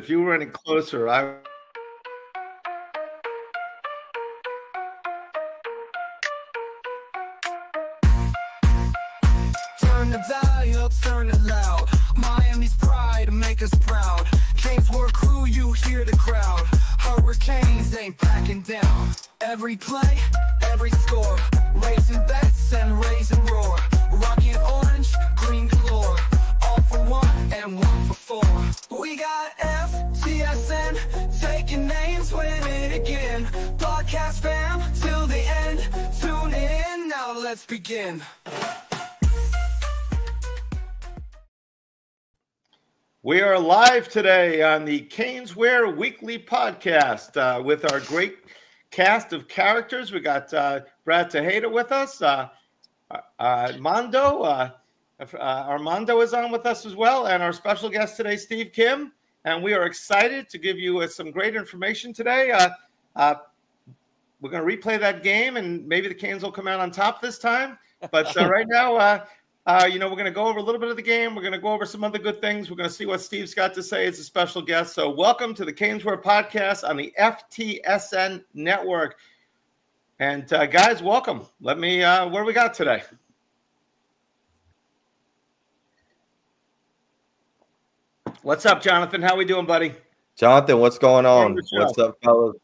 If you were any closer, I. Turn the volume up, turn it loud. Miami's pride to make us proud. CanesWear crew, you hear the crowd. Hurricanes ain't backing down. Every play, every score, raising bets and raising roar. Rocking orange, green galore. All for one and one for four. We got FTSN, taking names, win it again. Podcast fam, till the end. Tune in, now let's begin. We are live today on the CanesWear Weekly Podcast with our great cast of characters. We got Brad Tejeda with us, Mando. Armando is on with us as well, and our special guest today, Steve Kim. And we are excited to give you some great information today. We're going to replay that game, and maybe the Canes will come out on top this time. But right now, we're going to go over a little bit of the game. We're going to go over some other good things. We're going to see what Steve's got to say as a special guest. So welcome to the CanesWear Podcast on the FTSN Network. And guys, welcome. Let me, what do we got today? What's up, Jonathan? How we doing, buddy? Jonathan, what's going on? What's up, fellas?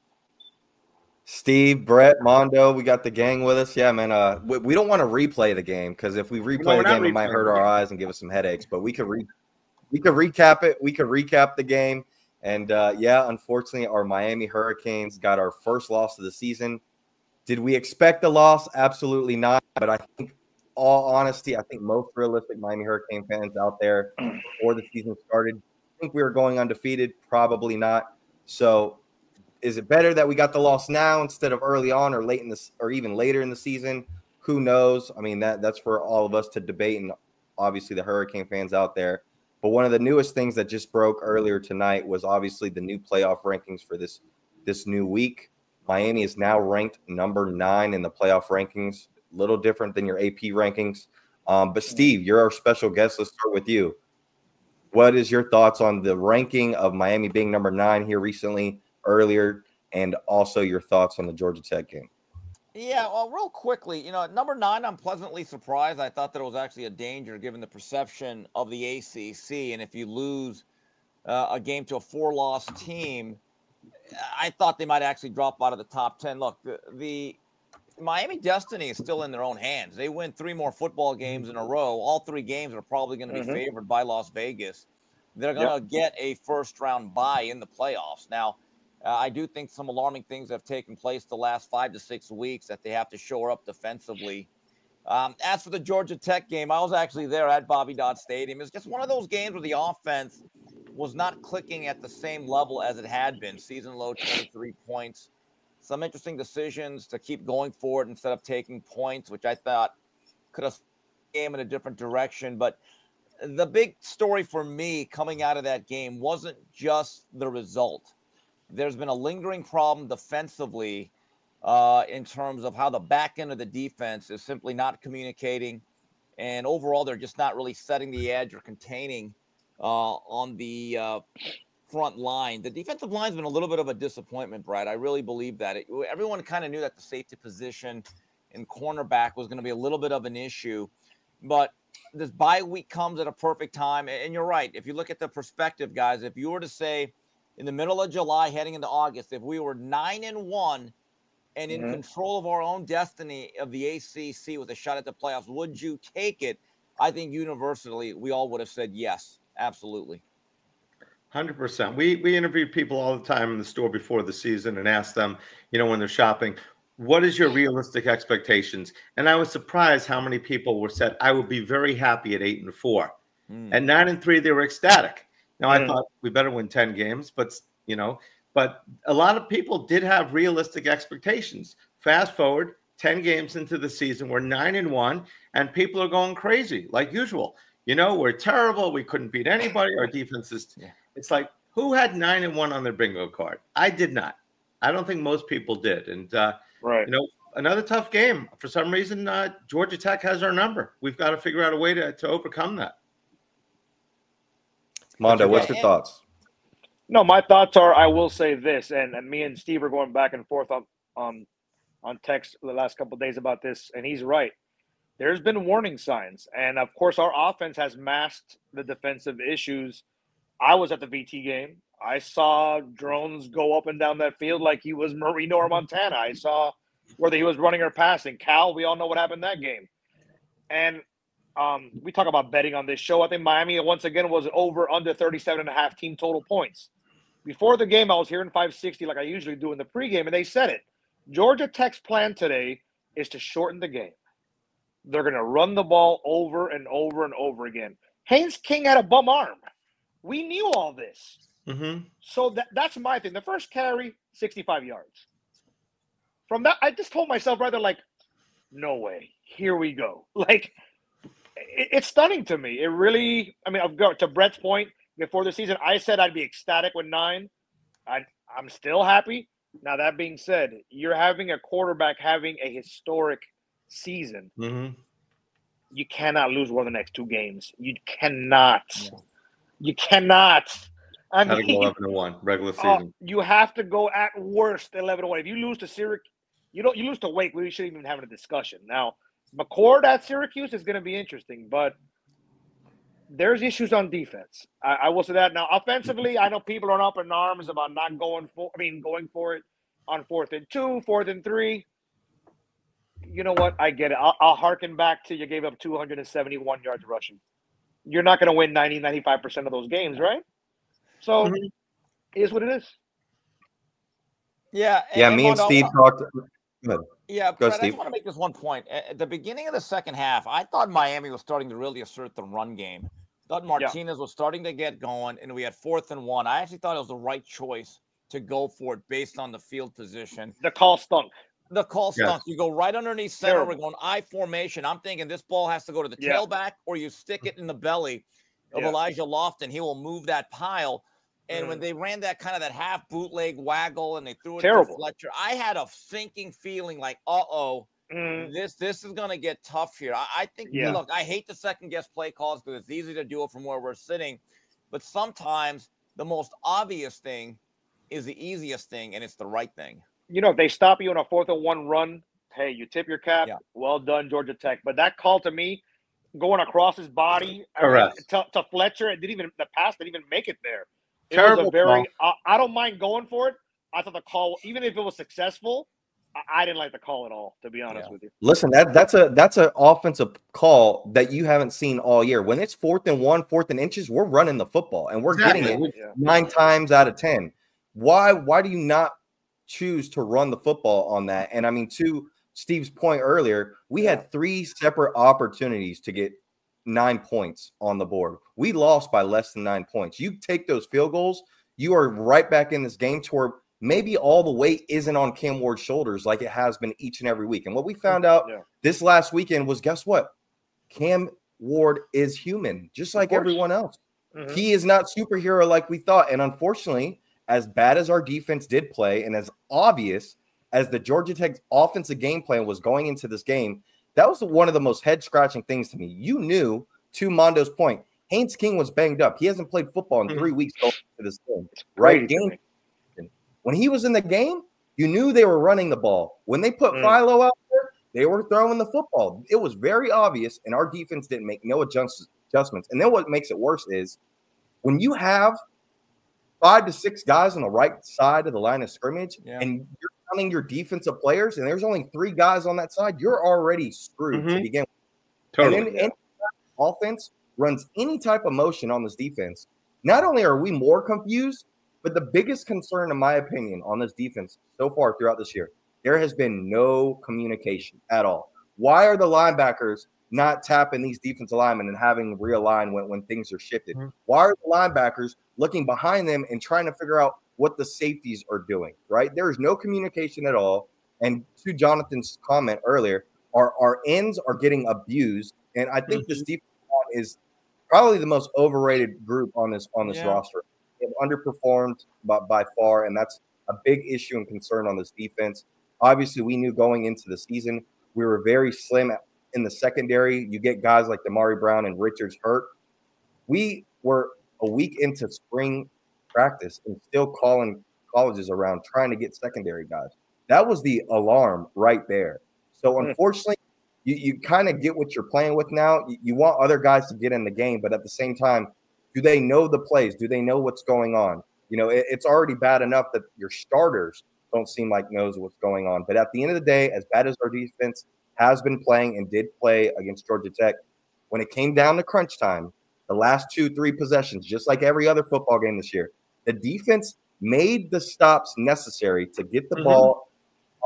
Steve, Brett, Mando, we got the gang with us. Yeah, man. We don't want to replay the game because if we replay the game, it might hurt our eyes and give us some headaches. But we could recap it. We could recap the game. And yeah, unfortunately, our Miami Hurricanes got our first loss of the season. Did we expect the loss? Absolutely not. But I think, all honesty, I think most realistic Miami Hurricane fans out there before the season started think we were going undefeated. Probably not. So. Is it better that we got the loss now instead of early on or late in this or even later in the season? Who knows? I mean, that's for all of us to debate, and obviously the Hurricane fans out there. But one of the newest things that just broke earlier tonight was obviously the new playoff rankings for this new week. Miami is now ranked number 9 in the playoff rankings, a little different than your AP rankings. But Steve, you're our special guest. Let's start with you. What is your thoughts on the ranking of Miami being number 9 here recently? Earlier, and also your thoughts on the Georgia Tech game. Yeah, well, real quickly, at number 9, I'm pleasantly surprised. I thought that it was actually a danger given the perception of the ACC, and if you lose a game to a 4-loss team, I thought they might actually drop out of the top 10. Look, the Miami destiny is still in their own hands. They win 3 more football games in a row. All 3 games are probably going to be favored by Las Vegas. They're going to get a first-round bye in the playoffs. Now, I do think some alarming things have taken place the last 5 to 6 weeks that they have to shore up defensively. As for the Georgia Tech game, I was actually there at Bobby Dodd Stadium. It's just one of those games where the offense was not clicking at the same level as it had been. Season low, 23 points. Some interesting decisions to keep going forward instead of taking points, which I thought could have game in a different direction. But the big story for me coming out of that game wasn't just the result. There's been a lingering problem defensively in terms of how the back end of the defense is simply not communicating. And overall, they're just not really setting the edge or containing on the front line. The defensive line has been a little bit of a disappointment, Brad. I really believe that. Everyone kind of knew that the safety position and cornerback was going to be a little bit of an issue. But this bye week comes at a perfect time. And you're right. If you look at the perspective, guys, if you were to say, in the middle of July, heading into August, if we were 9-1 and in control of our own destiny of the ACC with a shot at the playoffs, would you take it? I think universally, we all would have said yes, absolutely. 100%. We interview people all the time in the store before the season and ask them, when they're shopping, what is your realistic expectations? And I was surprised how many people were said, I would be very happy at 8-4. At 9-3, they were ecstatic. Now, I thought we better win 10 games, but a lot of people did have realistic expectations. Fast forward 10 games into the season, we're 9-1, and people are going crazy like usual. We're terrible. We couldn't beat anybody. Our defense is. It's like, who had 9-1 on their bingo card? I did not. I don't think most people did. And another tough game. For some reason, Georgia Tech has our number. We've got to figure out a way to overcome that. Mondo, what's your thoughts? No, my thoughts are, I will say this, and me and Steve are going back and forth on text the last couple of days about this, and he's right. There's been warning signs, and of course our offense has masked the defensive issues. I was at the VT game. I saw drones go up and down that field like he was Marino or Montana. I saw whether he was running or passing. Cal, we all know what happened that game. And we talk about betting on this show. I think Miami, once again, was over under 37.5 team total points. Before the game, I was hearing 560 like I usually do in the pregame, and they said it. Georgia Tech's plan today is to shorten the game. They're going to run the ball over and over and over again. Haynes King had a bum arm. We knew all this. Mm-hmm. So that's my thing. The first carry, 65 yards. From that, I just told myself rather like, no way. Here we go. Like, it's stunning to me. It really, I mean, I've got to Brett's point before the season, I said I'd be ecstatic with 9. I'm still happy. Now, that being said, you're having a quarterback having a historic season. Mm-hmm. You cannot lose one of the next 2 games. You cannot. Yeah. You cannot. I mean, go 11-1 regular season. You have to go at worst 11-1. If you lose to Syracuse, you lose to Wake, we shouldn't even have a discussion. Now, McCord at Syracuse is going to be interesting, but there's issues on defense. I will say that. Now, offensively, I know people are up in arms about not going for it on 4th and 2, 4th and 3. You know what? I get it. I'll harken back to you gave up 271 yards rushing. You're not going to win 90, 95% of those games, right? So, it is what it is. Yeah. Yeah, me and Steve talked. Yeah, Brett, I just want to make this one point. At the beginning of the second half, I thought Miami was starting to really assert the run game. Thought Martinez was starting to get going, and we had 4th and 1. I actually thought it was the right choice to go for it based on the field position. The call stunk. The call stunk. You go right underneath center. Terrible. We're going I formation. I'm thinking this ball has to go to the tailback, or you stick it in the belly of Elijah Lofton. He will move that pile. And when they ran that kind of that half bootleg waggle and they threw it to Fletcher, I had a sinking feeling like, this is going to get tough here. I think, look, I hate the second-guess play calls because it's easy to do it from where we're sitting. But sometimes the most obvious thing is the easiest thing, and it's the right thing. You know, if they stop you on a 4th and 1 run, hey, you tip your cap. Yeah. Well done, Georgia Tech. But that call to me, going across his body to Fletcher, the pass didn't even make it there. It was a very I don't mind going for it. I thought the call, even if it was successful, I didn't like the call at all, to be honest with you. Listen, that's an offensive call that you haven't seen all year. When it's 4th and 1, 4th and inches, we're running the football and we're getting it 9 times out of 10. Why do you not choose to run the football on that? And I mean, to Steve's point earlier, we had 3 separate opportunities to get 9 points on the board. We lost by less than 9 points. You take those field goals, you are right back in this game to where maybe all the weight isn't on Cam Ward's shoulders like it has been each and every week. And what we found out this last weekend was, guess what? Cam Ward is human, just like everyone else. He is not superhero like we thought. And unfortunately, as bad as our defense did play and as obvious as the Georgia Tech offensive game plan was going into this game, that was one of the most head-scratching things to me. You knew, to Mondo's point, Haynes King was banged up. He hasn't played football in 3 weeks going into this game. Right? When he was in the game, you knew they were running the ball. When they put Philo out there, they were throwing the football. It was very obvious, and our defense didn't make no adjustments. And then what makes it worse is when you have 5 to 6 guys on the right side of the line of scrimmage, and you're counting your defensive players, and there's only 3 guys on that side, you're already screwed to begin with. Totally. And then any offense runs any type of motion on this defense. Not only are we more confused, but the biggest concern, in my opinion, on this defense so far throughout this year, there has been no communication at all. Why are the linebackers not tapping these defensive linemen and having realign when things are shifted? Why are the linebackers looking behind them and trying to figure out what the safeties are doing, right? There is no communication at all. And to Jonathan's comment earlier, our ends are getting abused. And I think this defense is probably the most overrated group on this roster. They've underperformed by far, and that's a big issue and concern on this defense. Obviously, we knew going into the season we were very slim in the secondary. You get guys like Damari Brown and Richards hurt. We were a week into spring practice and still calling colleges around trying to get secondary guys. That was the alarm right there. So unfortunately, you kind of get what you're playing with now. You want other guys to get in the game, but at the same time, do they know the plays? Do they know what's going on? You know, it's already bad enough that your starters don't seem like knows what's going on. But at the end of the day, as bad as our defense has been playing and did play against Georgia Tech, when it came down to crunch time, the last 2-3 possessions, just like every other football game this year, the defense made the stops necessary to get the ball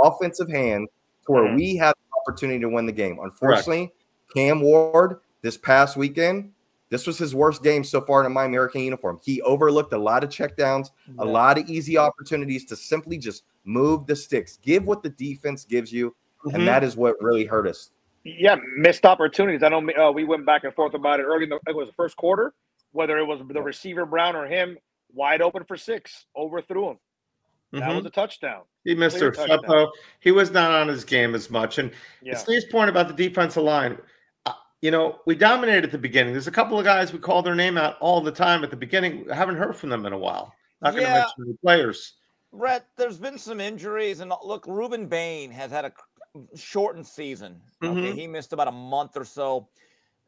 offensive hand to where we had the opportunity to win the game. Unfortunately, Cam Ward this past weekend, this was his worst game so far in a Miami Hurricane uniform. He overlooked a lot of checkdowns, a lot of easy opportunities to simply just move the sticks, give what the defense gives you, and that is what really hurt us. Yeah, missed opportunities. I know we went back and forth about it early. It was the first quarter, whether it was the receiver Brown or him, wide open for 6, overthrew him. That was a touchdown. He missed her tempo. He was not on his game as much. And Steve's point about the defensive line, you know, we dominated at the beginning. There's a couple of guys we call their name out all the time at the beginning. I haven't heard from them in a while. Not going to mention the players. Brett, there's been some injuries. And look, Ruben Bain has had a shortened season. Okay, he missed about a month or so.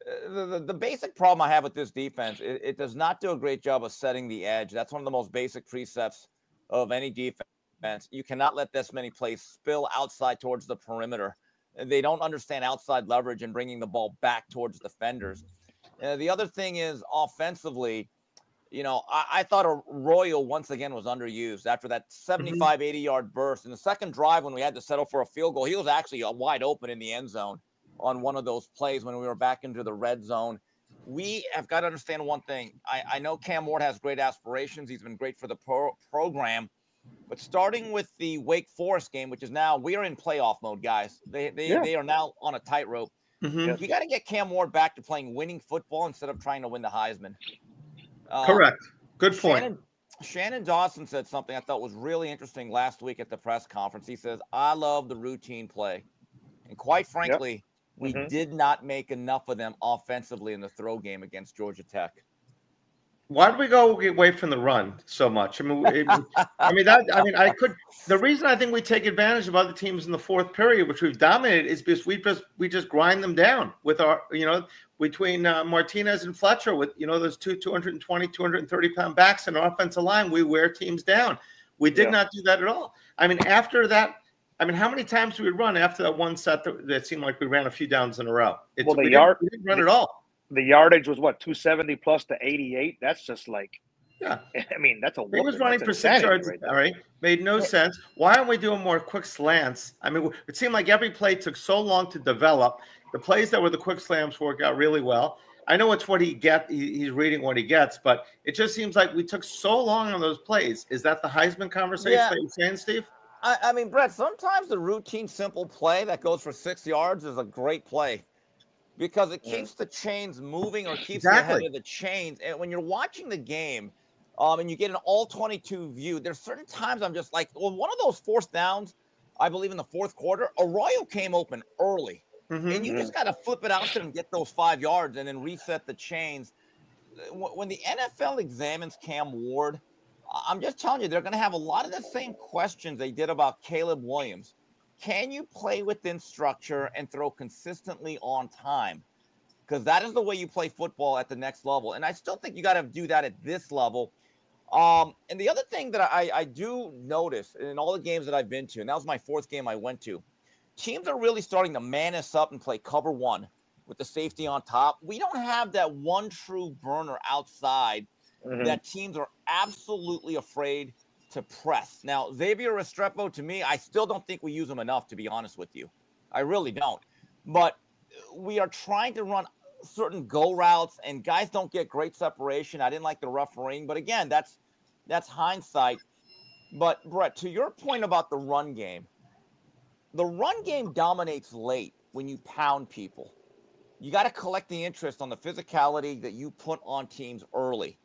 The basic problem I have with this defense, it does not do a great job of setting the edge. That's one of the most basic precepts of any defense. You cannot let this many plays spill outside towards the perimeter. They don't understand outside leverage and bringing the ball back towards defenders. The other thing is offensively, you know, I thought Royal once again was underused after that 75, 80-yard burst. In the second drive when we had to settle for a field goal, he was actually wide open in the end zone on one of those plays when we were back into the red zone. We have got to understand one thing. I know Cam Ward has great aspirations. He's been great for the program. But starting with the Wake Forest game, which is now, we are in playoff mode, guys. They are now on a tightrope. You got to get Cam Ward back to playing winning football instead of trying to win the Heisman. Correct. Good point. Shannon Dawson said something I thought was really interesting last week at the press conference. He says, I love the routine play. And quite frankly, we did not make enough of them offensively in the throw game against Georgia Tech. Why did we go away from the run so much? The reason I think we take advantage of other teams in the fourth period, which we've dominated, is because we just grind them down with our, between Martinez and Fletcher with, those 220, 230-pound backs in our offensive line, we wear teams down. We did not do that at all. After that, how many times did we run after that one set that seemed like we ran a few downs in a row? We didn't run at all. The yardage was what, 270 plus to 88? That's just like, that's a whooping. He was running for 6 yards, all right? Made no sense. Why aren't we doing more quick slants? It seemed like every play took so long to develop. The plays that were the quick slants worked out really well. I know it's what he's reading what he gets, but it just seems like we took so long on those plays. Is that the Heisman conversation that you're saying, Steve? Brett, sometimes the routine simple play that goes for 6 yards is a great play, because it keeps the chains moving or keeps you ahead of the chains. And when you're watching the game and you get an all 22 view, there's certain times I'm just like, well, one of those fourth downs, I believe in the fourth quarter, Arroyo came open early. And you just got to flip it out to them, get those 5 yards, and then reset the chains. When the NFL examines Cam Ward, I'm just telling you, they're going to have a lot of the same questions they did about Caleb Williams. Can you play within structure and throw consistently on time? Because that is the way you play football at the next level. And I still think you got to do that at this level. And the other thing that I do notice in all the games that I've been to, and that was my fourth game I went to, teams are really starting to man us up and play cover one with the safety on top. We don't have that one true burner outside that teams are absolutely afraid to press. Now, Xavier Restrepo, to me, I still don't think we use him enough, to be honest with you. I really don't. But we are trying to run certain go routes, and guys don't get great separation. I didn't like the refereeing, but again, that's hindsight. But, Brett, to your point about the run game dominates late when you pound people. You got to collect the interest on the physicality that you put on teams early.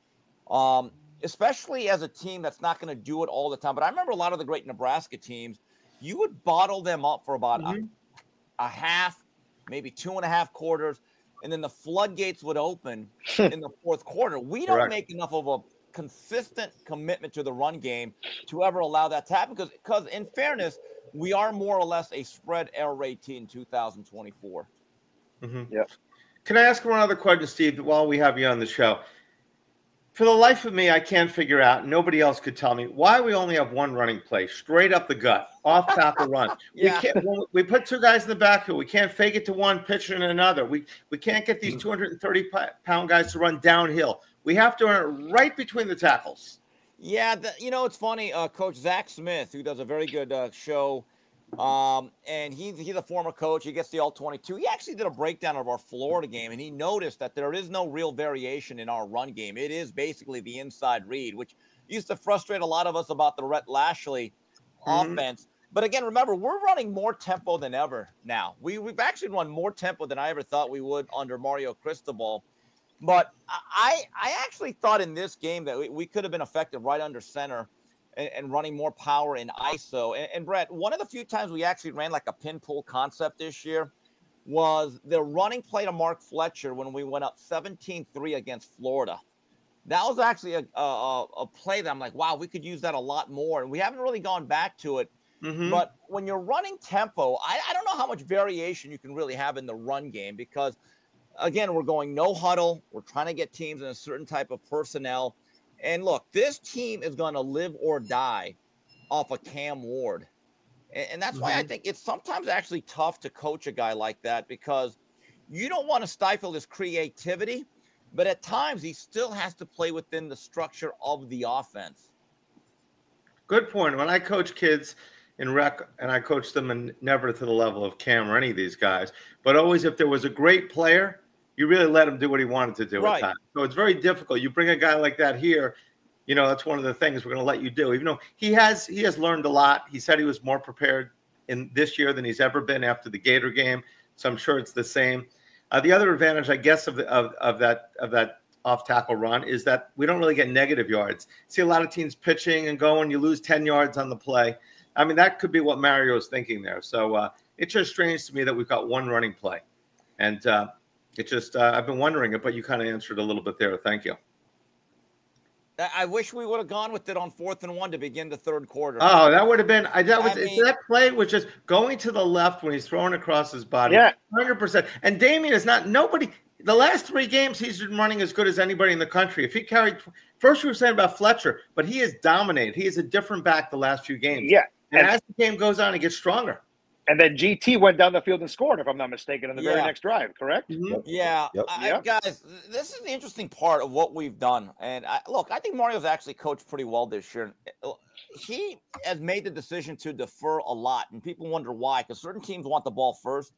Especially as a team that's not going to do it all the time. But I remember a lot of the great Nebraska teams, you would bottle them up for about a half, maybe 2.5 quarters, and then the floodgates would open in the fourth quarter. We don't make enough of consistent commitment to the run game to ever allow that to happen. Because in fairness, we are more or less a spread air raid team in 2024. Yeah. Can I ask one other question, Steve, while we have you on the show? For the life of me, I can't figure out, nobody else could tell me, why we only have one running play, straight up the gut, off tackle run. Yeah. We put two guys in the backfield. We can't fake it to one, pitch it to another. We can't get these 230-pound guys to run downhill. We have to run it right between the tackles. Yeah, it's funny. Coach Zach Smith, who does a very good show, and he's a former coach. He gets the All-22. He actually did a breakdown of our Florida game, and he noticed that there is no real variation in our run game. It is basically the inside read, which used to frustrate a lot of us about the Rhett Lashley offense. But again, remember, we're running more tempo than ever now. We've actually run more tempo than I ever thought we would under Mario Cristobal. But I actually thought in this game that we could have been effective right under center and running more power in ISO. And Brett, one of the few times we actually ran like a pin pull concept this year was the running play to Mark Fletcher when we went up 17-3 against Florida. That was actually a play that I'm like, wow, we could use that a lot more. And we haven't really gone back to it. But when you're running tempo, I don't know how much variation you can really have in the run game because, again, we're going no huddle. We're trying to get teams in a certain type of personnel. And look, this team is going to live or die off of Cam Ward. And that's why I think it's sometimes actually tough to coach a guy like that because you don't want to stifle his creativity, but at times he still has to play within the structure of the offense. Good point. When I coach kids in rec, and I coach them and never to the level of Cam or any of these guys, but always if there was a great player, you really let him do what he wanted to do at times. So it's very difficult. You bring a guy like that here, that's one of the things we're going to let you do. Even though he has learned a lot. He said he was more prepared in this year than he's ever been after the Gator game. So I'm sure it's the same. The other advantage, I guess, of that off tackle run is that we don't really get negative yards. See a lot of teams pitching and going. You lose 10 yards on the play. I mean, that could be what Mario's thinking there. So it's just strange to me that we've got one running play. And it just I've been wondering it, but you kind of answered a little bit there. Thank you. I wish we would have gone with it on 4th and 1 to begin the third quarter. Oh, that would have been that play was just going to the left when he's throwing across his body. Yeah, 100%. And Damian is not nobody. The last 3 games he's been running as good as anybody in the country. If he carried first, we were saying about Fletcher, but he has dominated. He is a different back the last few games. Yeah, and as the game goes on, he gets stronger. And then GT went down the field and scored, if I'm not mistaken, in the very next drive, correct? Yeah. Guys, this is the interesting part of what we've done. And I think Mario's actually coached pretty well this year. He has made the decision to defer a lot, and people wonder why, because certain teams want the ball first.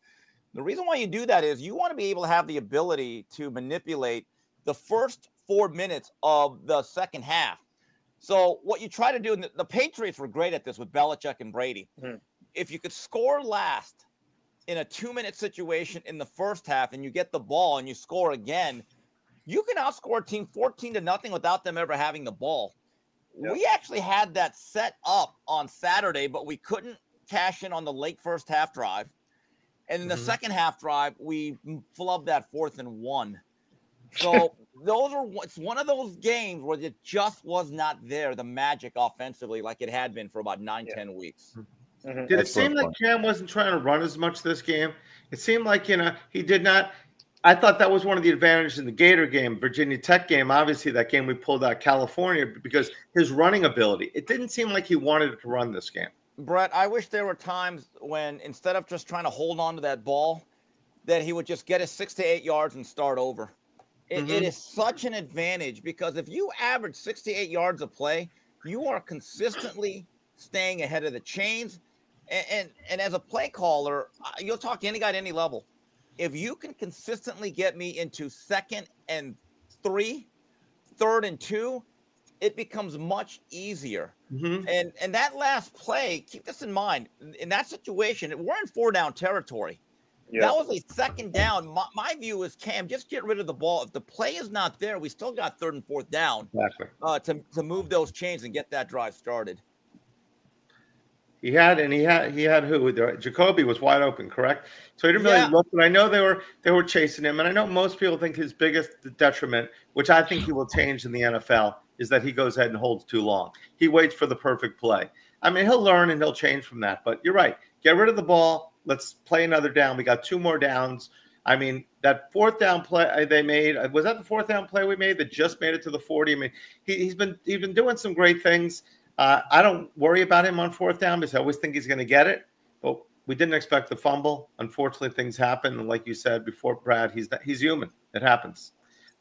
The reason why you do that is you want to be able to have the ability to manipulate the first 4 minutes of the second half. So what you try to do, and the Patriots were great at this with Belichick and Brady. If you could score last in a 2-minute situation in the first half and you get the ball and you score again, you can outscore a team 14-0 without them ever having the ball. Yep. We actually had that set up on Saturday, but we couldn't cash in on the late first half drive. And in the second half drive, we flubbed that 4th and 1. So it's one of those games where it just was not there, the magic offensively, like it had been for about 9-10 weeks. Did it seem like Cam wasn't trying to run as much this game? It seemed like, he did not. I thought that was one of the advantages in the Gator game, Virginia Tech game. Obviously, that game we pulled out California because his running ability. It didn't seem like he wanted to run this game. Brett, I wish there were times when instead of just trying to hold on to that ball, that he would just get us 6 to 8 yards and start over. It is such an advantage because if you average 6 to 8 yards a play, you are consistently staying ahead of the chains. And as a play caller, you'll talk to any guy at any level. If you can consistently get me into 2nd and 3, 3rd and 2, it becomes much easier. And that last play, keep this in mind. In that situation, we're in 4-down territory. That was a 2nd down. My view is, Cam, just get rid of the ball. If the play is not there, we still got 3rd and 4th down to move those chains and get that drive started. He had who? Jacoby was wide open, correct? So he didn't really look. But I know they were chasing him, and I know most people think his biggest detriment, which I think he will change in the NFL, is that he goes ahead and holds too long. He waits for the perfect play. I mean, he'll learn and he'll change from that. But you're right. Get rid of the ball. Let's play another down. We got 2 more downs. I mean, that 4th down play they made, was that the 4th down play we made that just made it to the 40? I mean, he's been doing some great things. I don't worry about him on 4th down because I always think he's going to get it. But we didn't expect the fumble. Unfortunately, things happen. And like you said before, Brad, he's human. It happens.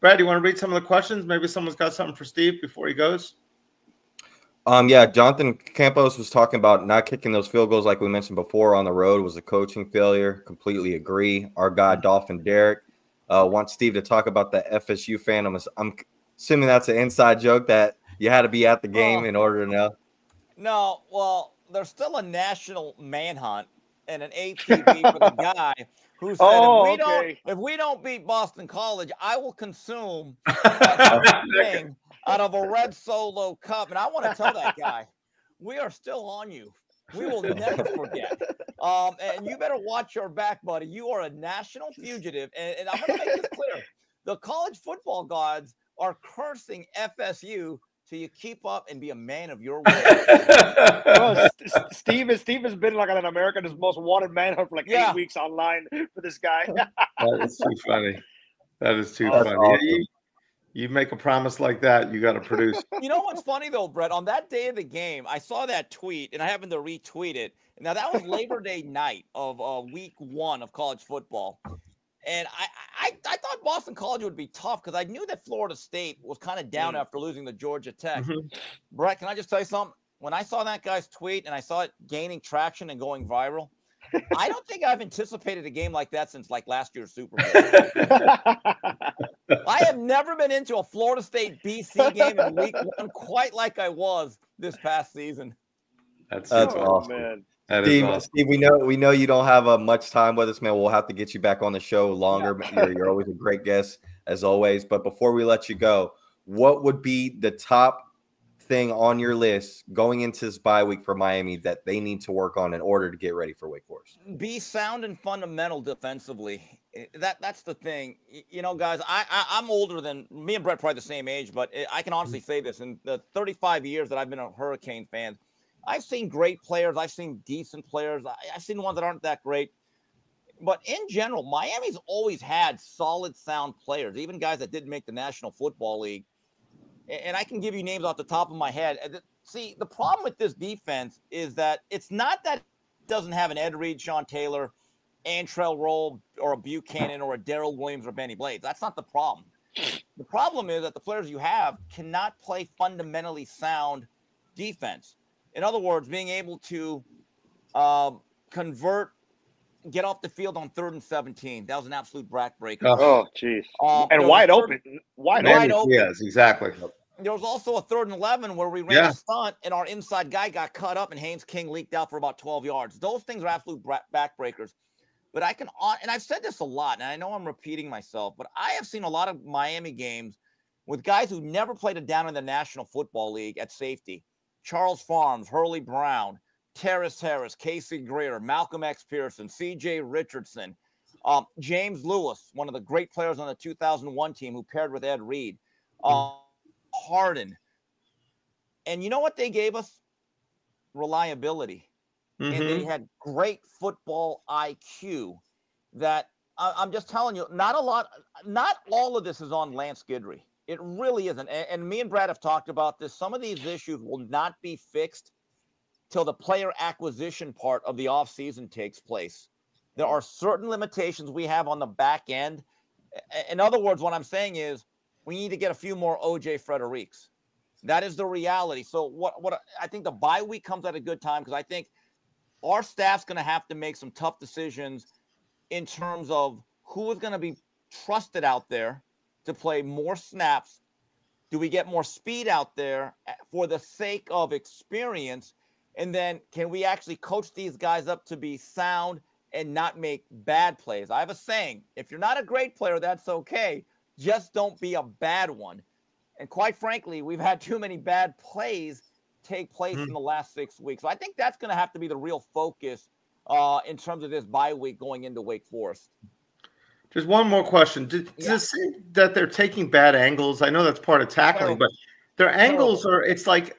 Brad, you want to read some of the questions? Maybe someone's got something for Steve before he goes. Yeah, Jonathan Campos was talking about not kicking those field goals like we mentioned before on the road was a coaching failure. Completely agree. Our guy Dolphin Derek wants Steve to talk about the FSU fan. I'm assuming that's an inside joke that you had to be at the game in order to know. No, well, there's still a national manhunt and an ATV for the guy who said, if we don't beat Boston College, I will consume a thing out of a red Solo cup. And I want to tell that guy, we are still on you. We will never forget. And you better watch your back, buddy. You are a national fugitive. And I'm going to make this clear. The college football gods are cursing FSU till you keep up and be a man of your word. Well, Steve has been like an America's Most Wanted man for like 8 weeks online for this guy. That is too funny. That is too funny. Awesome. You make a promise like that, you got to produce. You know what's funny though, Brett? On that day of the game, I saw that tweet, and I happened to retweet it. Now that was Labor Day night of week 1 of college football. And I thought Boston College would be tough because I knew that Florida State was kind of down after losing to Georgia Tech. Brett, can I just tell you something? When I saw that guy's tweet and I saw it gaining traction and going viral, I don't think I've anticipated a game like that since like last year's Super Bowl. I have never been into a Florida State BC game in week 1 quite like I was this past season. That's awesome. Man. Steve, we know you don't have much time with us, man. We'll have to get you back on the show longer. Yeah. You're always a great guest, as always. But before we let you go, what would be the top thing on your list going into this bye week for Miami that they need to work on in order to get ready for Wake Forest? Be sound and fundamental defensively. That's the thing. You know, guys, I'm older than me and Brett, probably the same age, but I can honestly say this. In the 35 years that I've been a Hurricane fan, I've seen great players. I've seen decent players. I've seen ones that aren't that great. But in general, Miami's always had solid, sound players, even guys that didn't make the National Football League. And I can give you names off the top of my head. See, the problem with this defense is that it's not that it doesn't have an Ed Reed, Sean Taylor, Antrell Roll, or a Buchanan, or a Darrell Williams, or Benny Blades. That's not the problem. The problem is that the players you have cannot play fundamentally sound defense. In other words, being able to get off the field on 3rd and 17. That was an absolute backbreaker. Oh, jeez. And wide open. Wide open. Yes, exactly. There was also a 3rd and 11 where we ran a stunt, and our inside guy got cut up, and Haynes King leaked out for about 12 yards. Those things are absolute backbreakers. But and I've said this a lot, and I know I'm repeating myself, but I have seen a lot of Miami games with guys who never played a down in the National Football League at safety. Charles Farms, Hurley Brown, Terrace Harris, Casey Greer, Malcolm X. Pearson, C.J. Richardson, James Lewis, one of the great players on the 2001 team who paired with Ed Reed, Harden. And you know what they gave us? Reliability. And they had great football IQ that I'm just telling you, not all of this is on Lance Guidry. It really isn't. And me and Brad have talked about this. Some of these issues will not be fixed till the player acquisition part of the offseason takes place. There are certain limitations we have on the back end. In other words, what I'm saying is we need to get a few more O.J. Frederics. That is the reality. So what I think the bye week comes at a good time because I think our staff's going to have to make some tough decisions in terms of who is going to be trusted out there to play more snaps. Do we get more speed out there for the sake of experience? And then can we actually coach these guys up to be sound and not make bad plays? I have a saying, if you're not a great player, that's okay. Just don't be a bad one. And quite frankly, we've had too many bad plays take place in the last 6 weeks. So I think that's going to have to be the real focus in terms of this bye week going into Wake Forest. Just one more question. Does it say that they're taking bad angles? I know that's part of tackling, but Their angles are, it's like,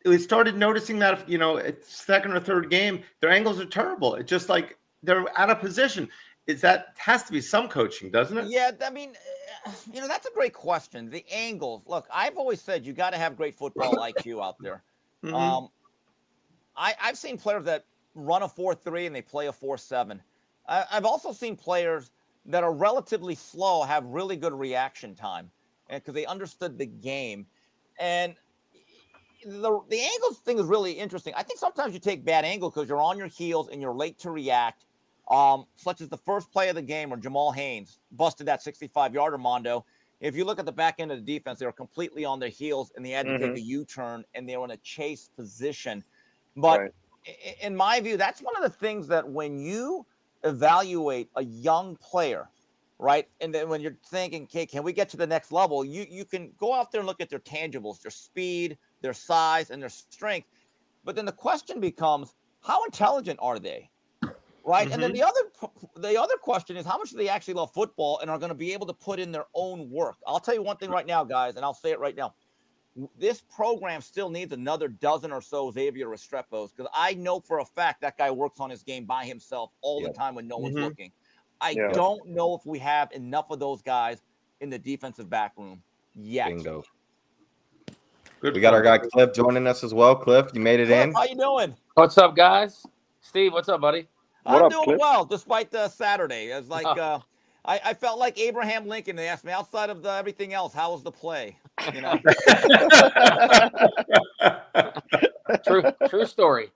we started noticing that, you know, it's second or third game, their angles are terrible. It's just like they're out of position. Has to be some coaching, doesn't it? Yeah, I mean, you know, that's a great question. The angles. Look, I've always said you got to have great football IQ out there. Mm-hmm. I've seen players that run a 4.3 and they play a 4.7. I've also seen players that are relatively slow have really good reaction time, and because they understood the game. And the angles thing is really interesting. I think sometimes you take bad angles because you're on your heels and you're late to react. Such as the first play of the game where Jamal Haynes busted that 65-yarder, Mando. If you look at the back end of the defense, they were completely on their heels and they had to take a U-turn and they were in a chase position. But in my view, that's one of the things that when you evaluate a young player, right, and then when you're thinking, okay, can we get to the next level, you can go out there and look at their tangibles, their speed, their size, and their strength. But then the question becomes, how intelligent are they? Right. And then the other question is, how much do they actually love football and are going to be able to put in their own work? I'll tell you one thing right now, guys, and I'll say it right now. This program still needs another dozen or so Xavier Restrepos, because I know for a fact that guy works on his game by himself all the time when no one's looking. I don't know if we have enough of those guys in the defensive back room yet. Bingo. Good. We got our guy Cliff joining us as well. Cliff, you made it in. How you doing? What's up, guys? Steve, what's up, buddy? I'm doing well, despite the Saturday. It's like I felt like Abraham Lincoln. They asked me, outside of everything else, how was the play? You know. True story.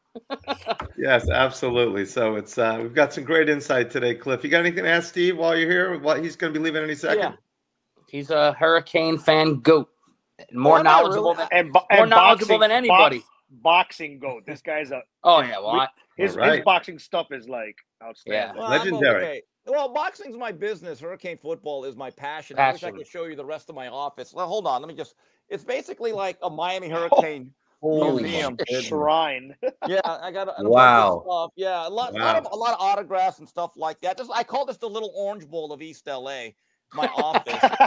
Yes, absolutely. So it's we've got some great insight today, Cliff. You got anything to ask Steve while you're here? What he's going to be leaving any second? Yeah. He's a Hurricane fan goat, more knowledgeable than anybody. Boxing goat. This guy's a his boxing stuff is like outstanding. Yeah. Well, legendary. Okay. Well, boxing's my business. Hurricane football is my passion. I wish I could show you the rest of my office. Well, hold on. It's basically like a Miami Hurricane museum shrine. Yeah, I got a bunch of stuff. Yeah, a lot of autographs and stuff like that. I call this the little Orange Bowl of East LA, my office.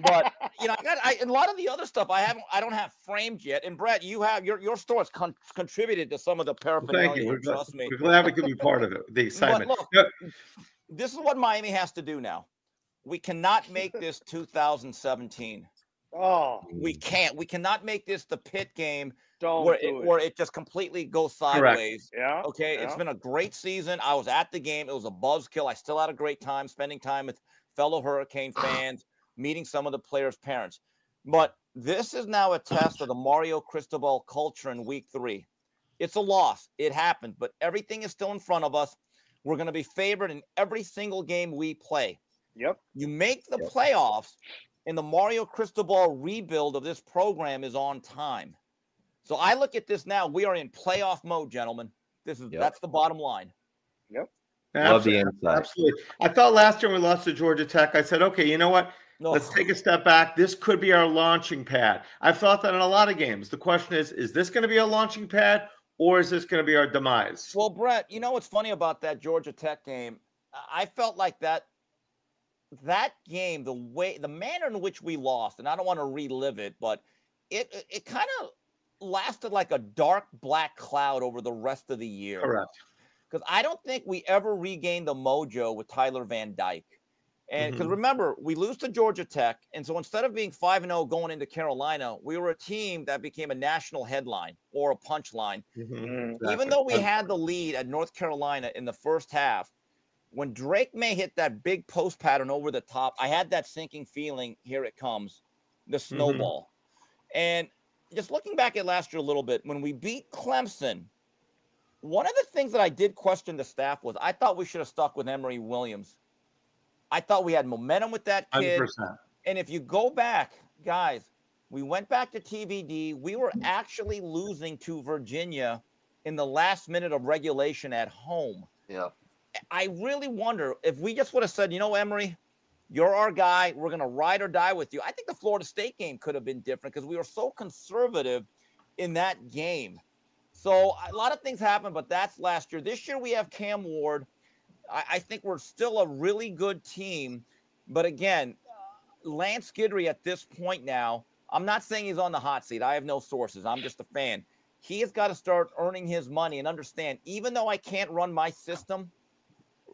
But you know, a lot of the other stuff I don't have framed yet. And Brett, you have your store has contributed to some of the paraphernalia. Thank you. Trust me. We're glad we could be part of it. The excitement. But look, this is what Miami has to do now. We cannot make this 2017. Oh, we can't. We cannot make this the Pitt game where it just completely goes sideways. Correct. Yeah. Okay. Yeah. It's been a great season. I was at the game. It was a buzzkill. I still had a great time spending time with fellow Hurricane fans, meeting some of the players' parents. But this is now a test of the Mario Cristobal culture in week 3. It's a loss. It happened, but everything is still in front of us. We're going to be favored in every single game we play. Yep. You make the playoffs, and the Mario Cristobal rebuild of this program is on time. So I look at this now. We are in playoff mode, gentlemen. That's the bottom line. Yep. Love the insight. Absolutely. I thought last year when we lost to Georgia Tech, I said, okay, you know what? Let's take a step back. This could be our launching pad. I've thought that in a lot of games. The question is this going to be a launching pad, or is this going to be our demise? Well, Brett, you know what's funny about that Georgia Tech game? I felt like that game, the manner in which we lost, and I don't want to relive it, but it kind of lasted like a dark black cloud over the rest of the year. Correct. Because I don't think we ever regained the mojo with Tyler Van Dyke. And because remember, we lose to Georgia Tech. And so instead of being 5-0 going into Carolina, we were a team that became a national headline or a punchline. Exactly. Even though we had the lead at North Carolina in the first half, when Drake May hit that big post pattern over the top, I had that sinking feeling, here it comes, the snowball. And just looking back at last year a little bit, when we beat Clemson, one of the things that I did question the staff was I thought we should have stuck with Emory Williams. I thought we had momentum with that kid. 100%. And if you go back, guys, we went back to TVD. We were actually losing to Virginia in the last minute of regulation at home. Yeah. I really wonder if we just would have said, you know, Emory, you're our guy. We're going to ride or die with you. I think the Florida State game could have been different because we were so conservative in that game. So a lot of things happened, but that's last year. This year we have Cam Ward. I think we're still a really good team. But again, Lance Guidry at this point now, I'm not saying he's on the hot seat. I have no sources. I'm just a fan. He has got to start earning his money and understand, even though I can't run my system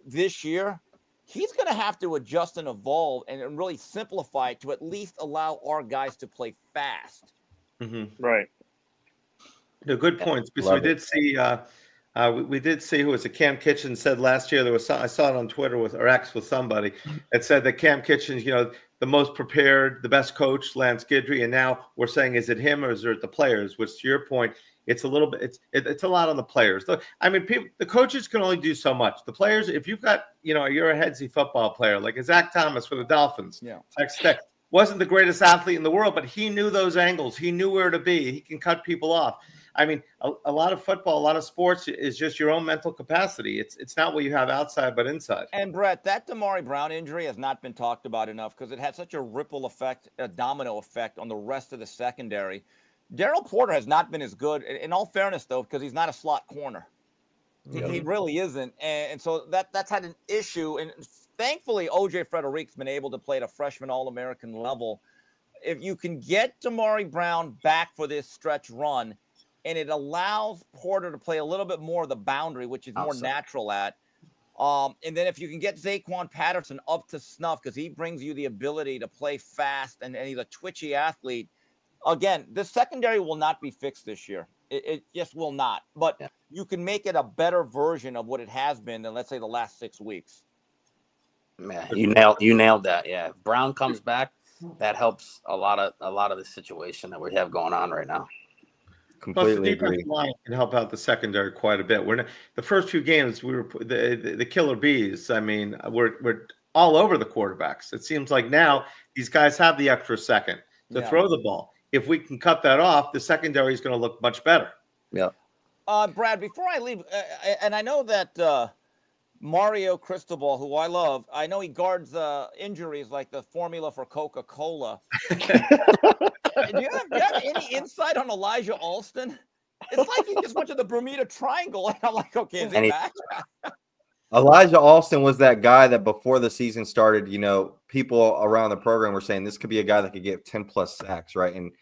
this year, he's going to have to adjust and evolve and really simplify it to at least allow our guys to play fast. Right. No, good points. Because we did see who was it? Cam Kitchen said last year, I saw it on Twitter or X with somebody. It said that Cam Kitchen's, the most prepared, the best coach, Lance Guidry. And now we're saying, is it him or is it the players? Which, to your point, it's a little bit, it's a lot on the players. I mean, the coaches can only do so much. The players, if you've got, you're a headsy football player, like Zach Thomas for the Dolphins, Texas Tech, wasn't the greatest athlete in the world, but he knew those angles. He knew where to be. He can cut people off. I mean, a lot of football, a lot of sports is just your own mental capacity. It's not what you have outside, but inside. And Brett, that Damari Brown injury has not been talked about enough because it had such a ripple effect, a domino effect on the rest of the secondary. Daryl Porter has not been as good, in all fairness, though, because he's not a slot corner. He really isn't. And so that's had an issue. And thankfully, O.J. Frederick's been able to play at a freshman All-American level. If you can get Damari Brown back for this stretch run, and it allows Porter to play a little bit more of the boundary, which is more natural at. And then if you can get Zaquan Patterson up to snuff, because he brings you the ability to play fast and he's a twitchy athlete. Again, the secondary will not be fixed this year. It just will not. But you can make it a better version of what it has been than, let's say, the last 6 weeks. Man, you nailed that. Yeah, if Brown comes back, that helps a lot of the situation that we have going on right now. Completely agree. Line can help out the secondary quite a bit. The first few games we were the killer bees. I mean, we're all over the quarterbacks. It seems like now these guys have the extra second to throw the ball. If we can cut that off, the secondary is going to look much better. Yeah. Brad, before I leave, and I know that Mario Cristobal, who I love, I know he guards injuries like the formula for Coca-Cola. Do you have any insight on Elijah Alston? It's like he just went to the Bermuda Triangle, and I'm like, okay, is he back? Elijah Alston was that guy that before the season started, people around the program were saying this could be a guy that could get 10+ sacks, right? And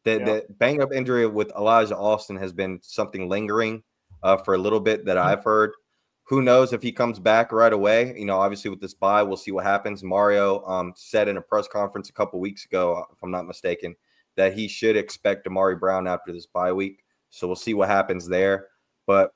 the bang-up injury with Elijah Alston has been something lingering for a little bit that I've heard. Who knows if he comes back right away? Obviously with this bye, we'll see what happens. Mario said in a press conference a couple weeks ago, if I'm not mistaken, that he should expect Damari Brown after this bye week. So we'll see what happens there. But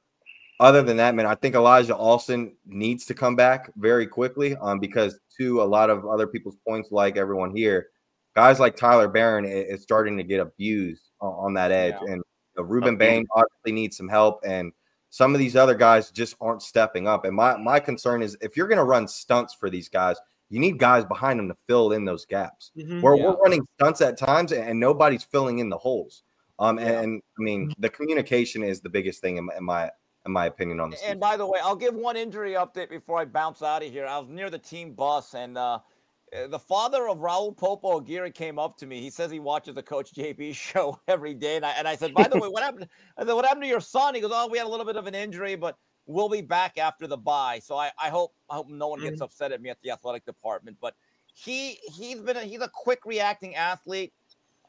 other than that, man, I think Elijah Alston needs to come back very quickly because to a lot of other people's points, like everyone here, guys like Tyler Barron is starting to get abused on that edge. Yeah. And Ruben Bain obviously needs some help. And some of these other guys just aren't stepping up. And my concern is if you're going to run stunts for these guys, you need guys behind them to fill in those gaps. We're running stunts at times and nobody's filling in the holes. And I mean, the communication is the biggest thing in my opinion on this. And by the way, I'll give one injury update before I bounce out of here. I was near the team bus, and the father of Raul Popo Aguirre came up to me. He says he watches the Coach JB show every day, and I said, by the way, what happened? I said, what happened to your son? He goes, oh, we had a little bit of an injury, but we'll be back after the bye. So I hope no one gets upset at me at the athletic department. But he's a quick reacting athlete.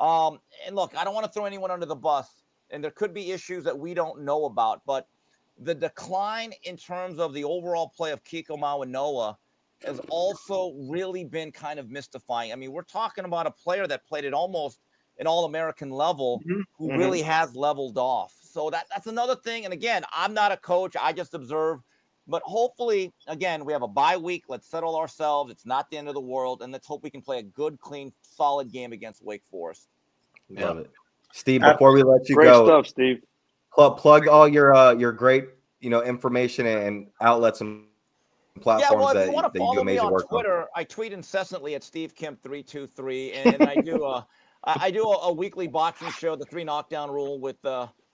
And look, I don't want to throw anyone under the bus, and there could be issues that we don't know about. But the decline in terms of the overall play of Kiko Mawanoa has also really been kind of mystifying. I mean, we're talking about a player that played at almost an All-American level who really has leveled off. So that's another thing. And again, I'm not a coach. I just observe. But hopefully, again, we have a bye week. Let's settle ourselves. It's not the end of the world. And let's hope we can play a good, clean, solid game against Wake Forest. Love it. Steve, before we let you go. Great stuff, Steve. Plug all your great, information and outlets and platforms if you want to follow do amazing me on work Twitter, on. I tweet incessantly at SteveKemp323, and I do a weekly boxing show, the 3 Knockdown Rule, with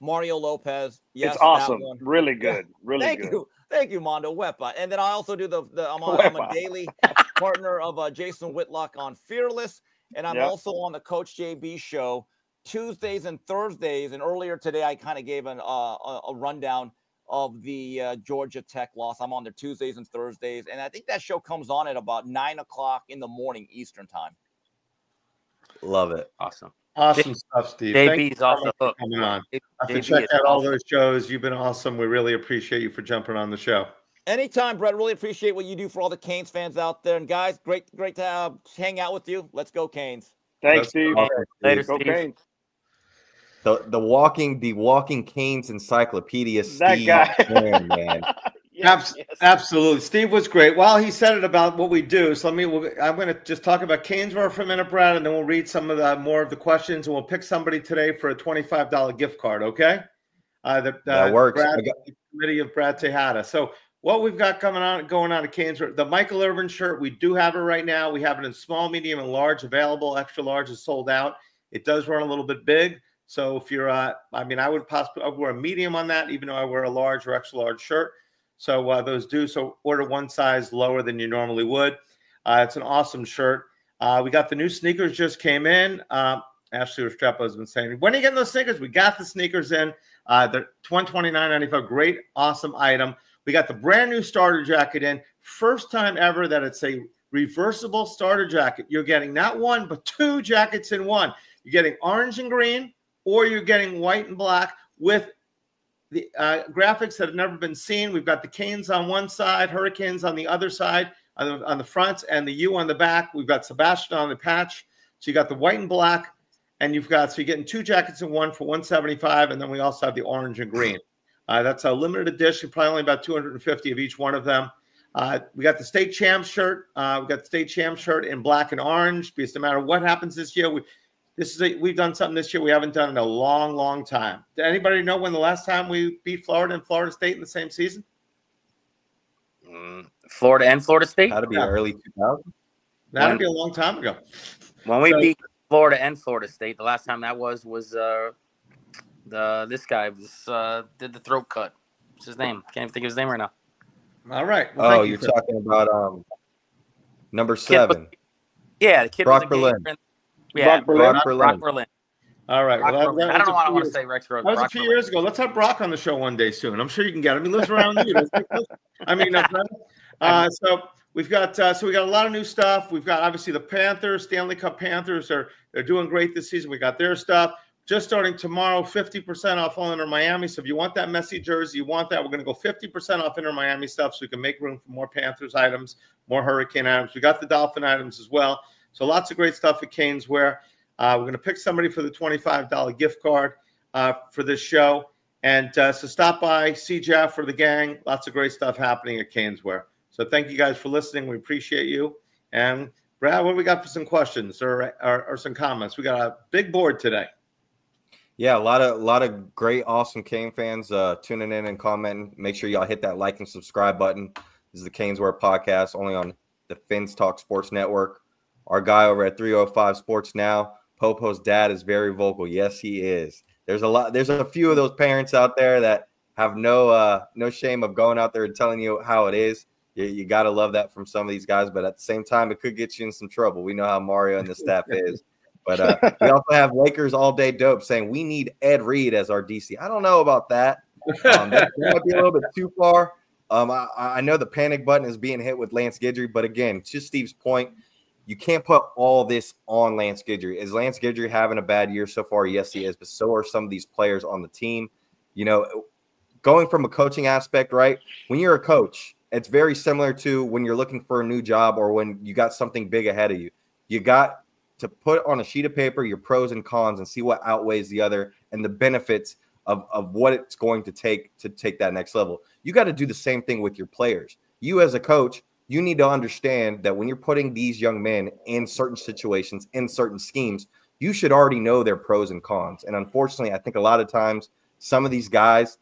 Mario Lopez. Yes, it's awesome. Really good. Really Thank good. Thank you, Mando. Wepa. And then I also do I'm a daily partner of Jason Whitlock on Fearless, and I'm also on the Coach JB show Tuesdays and Thursdays. And earlier today, I kind of gave a rundown of the Georgia Tech loss. I'm on there Tuesdays and Thursdays, and I think that show comes on at about 9 o'clock in the morning Eastern time. Love it. Awesome. Awesome stuff, Steve. JB's off the hook. Coming on. I have to JB check out all awesome. those shows. You've been awesome. We really appreciate you for jumping on the show. Anytime, Brett. Really appreciate what you do for all the Canes fans out there. And guys, great to hang out with you. Let's go, Canes. Thanks, Steve. Later, Go Steve. Canes. The walking Canes encyclopedia. That Steve, guy. man. Yes. Absolutely. Steve was great. Well, he said it about what we do. So I'm going to just talk about CanesWear for a minute, Brad, and then we'll read some of the more of the questions, and we'll pick somebody today for a $25 gift card. Okay. That works. The committee of Brad Tejada. So what we've got going on at CanesWear, the Michael Irvin shirt, we do have it right now. We have it in small, medium, and large available. Extra large is sold out. It does run a little bit big. So if you're, I would wear a medium on that, even though I wear a large or extra large shirt. So those do. So order one size lower than you normally would. It's an awesome shirt. We got the new sneakers just came in. Ashley Restrepo has been saying, when are you getting those sneakers? We got the sneakers in. They're $29.95. Great, awesome item. We got the brand new starter jacket in. First time ever that it's a reversible starter jacket. You're getting not one, but two jackets in one. You're getting orange and green, or you're getting white and black with the graphics that have never been seen. We've got the Canes on one side, Hurricanes on the other side, on the front, and the U on the back. We've got Sebastian on the patch. So you got the white and black, and you're getting two jackets in one for $175, and then we also have the orange and green. That's a limited edition, probably only about 250 of each one of them. We got the state champ shirt. We got the state champ shirt in black and orange, because no matter what happens this year, we've done something this year we haven't done in a long, long time. Did anybody know when the last time we beat Florida and Florida State in the same season? Florida and Florida State? That'd be early 2000. That'd be a long time ago. When we beat Florida and Florida State, the last time that was this guy did the throat cut. What's his name? Can't even think of his name right now. All right. Well, you're talking about number 7. The kid Brock was a Berlin. Yeah, Brock Berlin. All right. Well, I don't know why I want to say Rex Rose. That was a few years ago. Let's have Brock on the show one day soon. I'm sure you can get him. He lives around you. So we've got a lot of new stuff. We've got obviously the Panthers, Stanley Cup Panthers they're doing great this season. We got their stuff. Just starting tomorrow, 50% off all Inter Miami. So if you want that Messi jersey, we're going to go 50% off Inter Miami stuff so we can make room for more Panthers items, more Hurricane items. We got the Dolphin items as well. So lots of great stuff at CanesWear. We're going to pick somebody for the $25 gift card for this show. And so stop by, see Jeff or the gang. Lots of great stuff happening at CanesWear. So thank you guys for listening. We appreciate you. And Brad, what do we got for some questions or some comments? We got a big board today. Yeah, a lot of great, awesome Cane fans tuning in and commenting. Make sure y'all hit that like and subscribe button. This is the CanesWear Podcast, only on the Fins Talk Sports Network. Our guy over at 305 Sports Now, Popo's dad, is very vocal. Yes, he is. There's a few of those parents out there that have no shame of going out there and telling you how it is. You got to love that from some of these guys, but at the same time, it could get you in some trouble. We know how Mario and the staff is. But we also have Lakers All Day Dope saying we need Ed Reed as our DC. I don't know about that. That might be a little bit too far. I know the panic button is being hit with Lance Guidry, but again, to Steve's point, you can't put all this on Lance Guidry. Is Lance Guidry having a bad year so far? Yes, he is, but so are some of these players on the team. You know, going from a coaching aspect, right? When you're a coach, it's very similar to when you're looking for a new job or when you got something big ahead of you. You got to put on a sheet of paper your pros and cons and see what outweighs the other and the benefits of what it's going to take that next level. You got to do the same thing with your players. You as a coach, you need to understand that when you're putting these young men in certain situations, in certain schemes, you should already know their pros and cons. And unfortunately, I think a lot of times some of these guys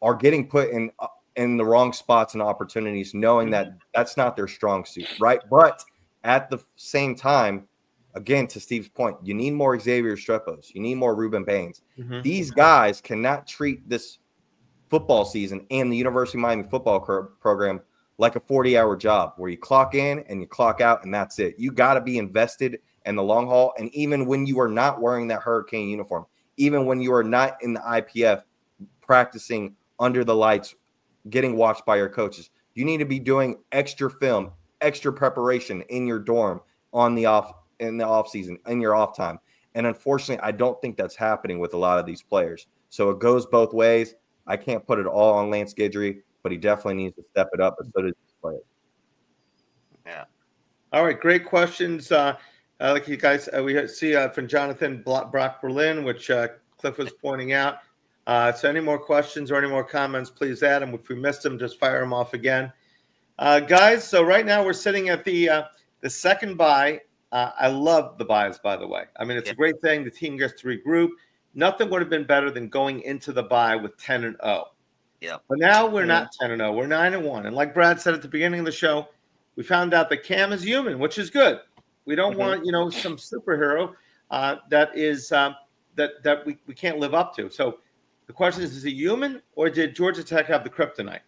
are getting put in the wrong spots and opportunities, knowing that that's not their strong suit, right? But at the same time, again, to Steve's point, you need more Xavier Strepos. You need more Ruben Baines. These guys cannot treat this football season and the University of Miami football program like a 40-hour job where you clock in and you clock out and that's it. You got to be invested in the long haul. And even when you are not wearing that Hurricane uniform, even when you are not in the IPF practicing under the lights, getting watched by your coaches, you need to be doing extra film, extra preparation in your dorm in the off season, in your off time. And unfortunately, I don't think that's happening with a lot of these players. So it goes both ways. I can't put it all on Lance Guidry, but he definitely needs to step it up, and so does these players. Yeah. All right, great questions. Like you guys, we see from Jonathan Brock Berlin, which Cliff was pointing out. So any more questions or any more comments, please add them. If we missed them, just fire them off again. Guys, so right now we're sitting at the second bye. I love the byes, by the way. I mean, it's a great thing. The team gets to regroup. Nothing would have been better than going into the bye with 10-0. Yeah. But now we're not 10-0. We're 9-1. And like Brad said at the beginning of the show, we found out that Cam is human, which is good. We don't want, some superhero that is that we can't live up to. So the question is he human, or did Georgia Tech have the kryptonite?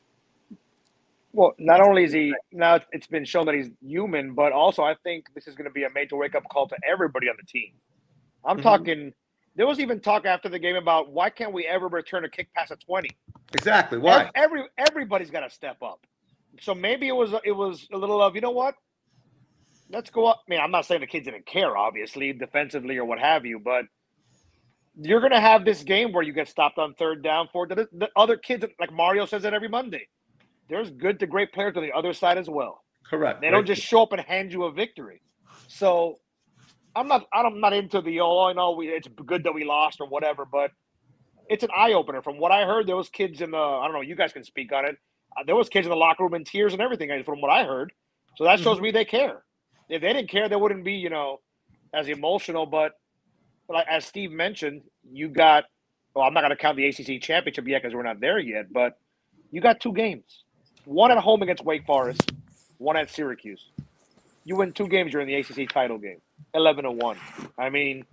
Well, not only is he now, it's been shown that he's human, but also I think this is going to be a major wake-up call to everybody on the team. I'm talking. There was even talk after the game about why can't we ever return a kick past a 20? Exactly. Why? Everybody's got to step up. So maybe it was a little of, you know what? Let's go up. I mean, I'm not saying the kids didn't care, obviously, defensively or what have you, but you're going to have this game where you get stopped on third down. The other kids, like Mario says it every Monday, there's good to great players on the other side as well. Correct. They don't just show up and hand you a victory. So I'm not into the it's good that we lost or whatever, but it's an eye opener. From what I heard, there was kids in the I don't know, you guys can speak on it. There was kids in the locker room in tears and everything, from what I heard. So that shows me they care. If they didn't care, they wouldn't be as emotional. But like as Steve mentioned, you got. Well, I'm not going to count the ACC championship yet because we're not there yet. But you got 2 games. One at home against Wake Forest, one at Syracuse. You win 2 games during the ACC title game, 11-1. I mean,